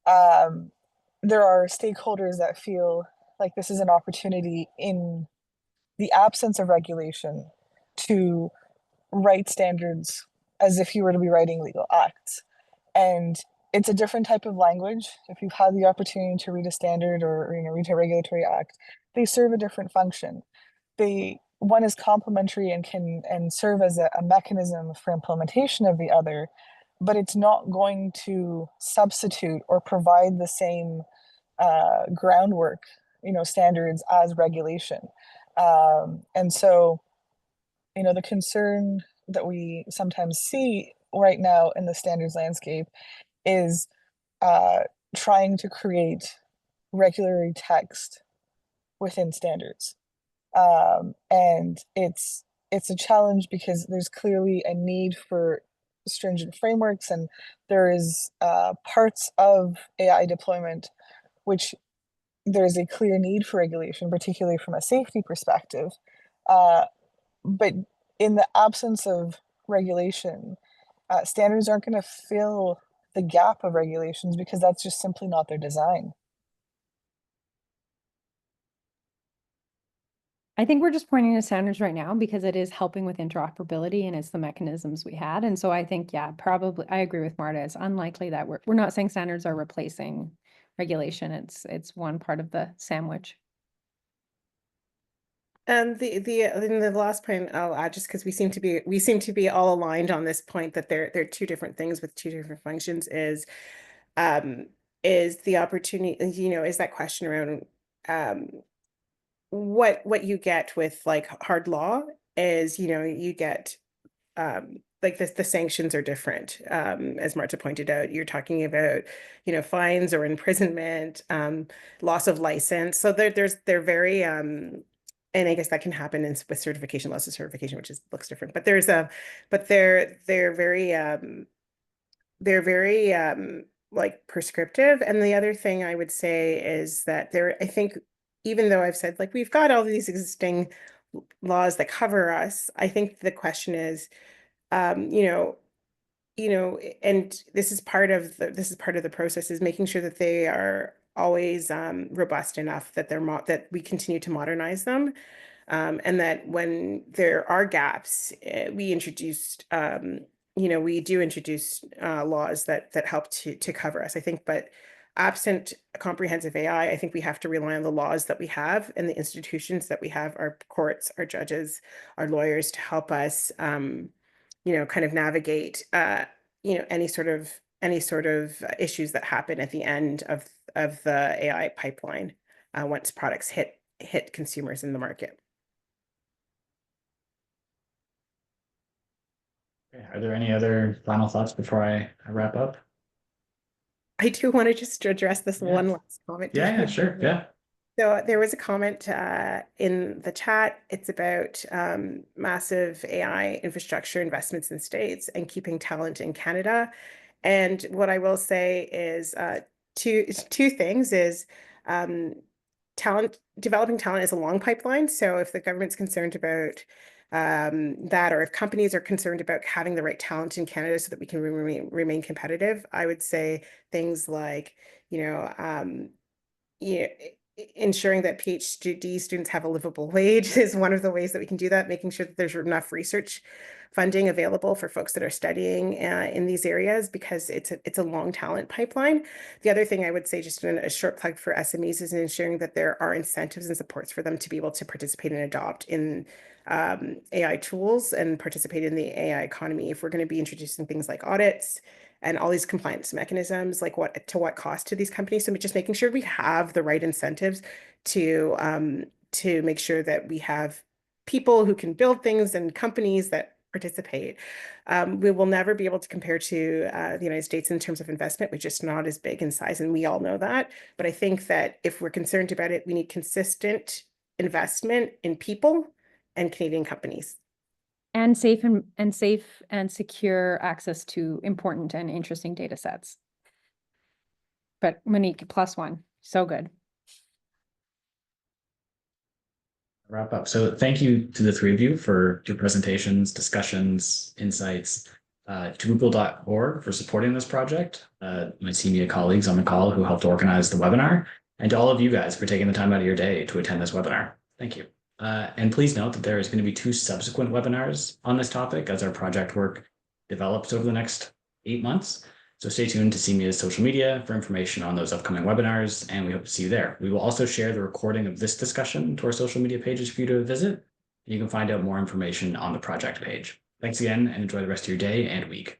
there are stakeholders that feel like this is an opportunity in the absence of regulation to write standards as if you were to be writing legal acts. And it's a different type of language. If you've had the opportunity to read a standard or read a regulatory act, they serve a different function. One is complementary and can serve as a mechanism for implementation of the other, but it's not going to substitute or provide the same groundwork, standards as regulation. And so, the concern that we sometimes see right now in the standards landscape is trying to create regulatory text within standards. And it's a challenge because there's clearly a need for stringent frameworks, and there is parts of AI deployment which there's a clear need for regulation, particularly from a safety perspective. But in the absence of regulation, standards aren't going to fill the gap of regulations because that's just simply not their design. I think we're just pointing to standards right now because it is helping with interoperability and it's the mechanisms we had. And so I think, yeah, probably I agree with Marta. It's unlikely that we're not saying standards are replacing regulation. It's one part of the sandwich. In the last point I'll add, just because we seem to be all aligned on this point that they're two different things with two different functions, is the opportunity, is that question around what you get with like hard law is, you get like the sanctions are different. As Marta pointed out, you're talking about, fines or imprisonment, loss of license. So they're very and I guess that can happen with certification, loss of certification, which looks different. But they're very like prescriptive. And the other thing I would say is that I think, even though I've said like we've got all these existing laws that cover us, I think the question is, and this is part of the process, is making sure that they are always robust enough that that we continue to modernize them. And that when there are gaps, we do introduce laws that help to cover us, I think. But absent comprehensive AI, I think we have to rely on the laws that we have and the institutions that we have, our courts, our judges, our lawyers, to help us, kind of navigate, any sort of issues that happen at the end of the AI pipeline, once products hit consumers in the market. Okay, are there any other final thoughts before I wrap up? I do want to just address this Yeah. one last comment. Yeah, sure. Yeah. So there was a comment in the chat. It's about massive AI infrastructure investments in states and keeping talent in Canada. And what I will say is two things is developing talent is a long pipeline. So if the government's concerned about that, or if companies are concerned about having the right talent in Canada so that we can remain competitive, I would say things like, ensuring that PhD students have a livable wage is one of the ways that we can do that, making sure that there's enough research funding available for folks that are studying in these areas, because it's a long talent pipeline. The other thing I would say, just in a short plug for SMEs, is ensuring that there are incentives and supports for them to be able to participate and adopt in AI tools and participate in the AI economy. If we're going to be introducing things like audits and all these compliance mechanisms, like what cost to these companies. So just making sure we have the right incentives to make sure that we have people who can build things and companies that participate. We will never be able to compare to the United States in terms of investment. We're just not as big in size, and we all know that. But I think that if we're concerned about it, we need consistent investment in people and Canadian companies. And safe and secure access to important and interesting data sets. But Monique, +1, so good. Wrap up. So thank you to the three of you for your presentations, discussions, insights, to Google.org for supporting this project, my senior colleagues on the call who helped organize the webinar, and to all of you guys for taking the time out of your day to attend this webinar. Thank you. And please note that there is going to be 2 subsequent webinars on this topic as our project work develops over the next 8 months. So stay tuned to CMEA's social media for information on those upcoming webinars, and we hope to see you there. We will also share the recording of this discussion to our social media pages for you to visit. You can find out more information on the project page. Thanks again, and enjoy the rest of your day and week.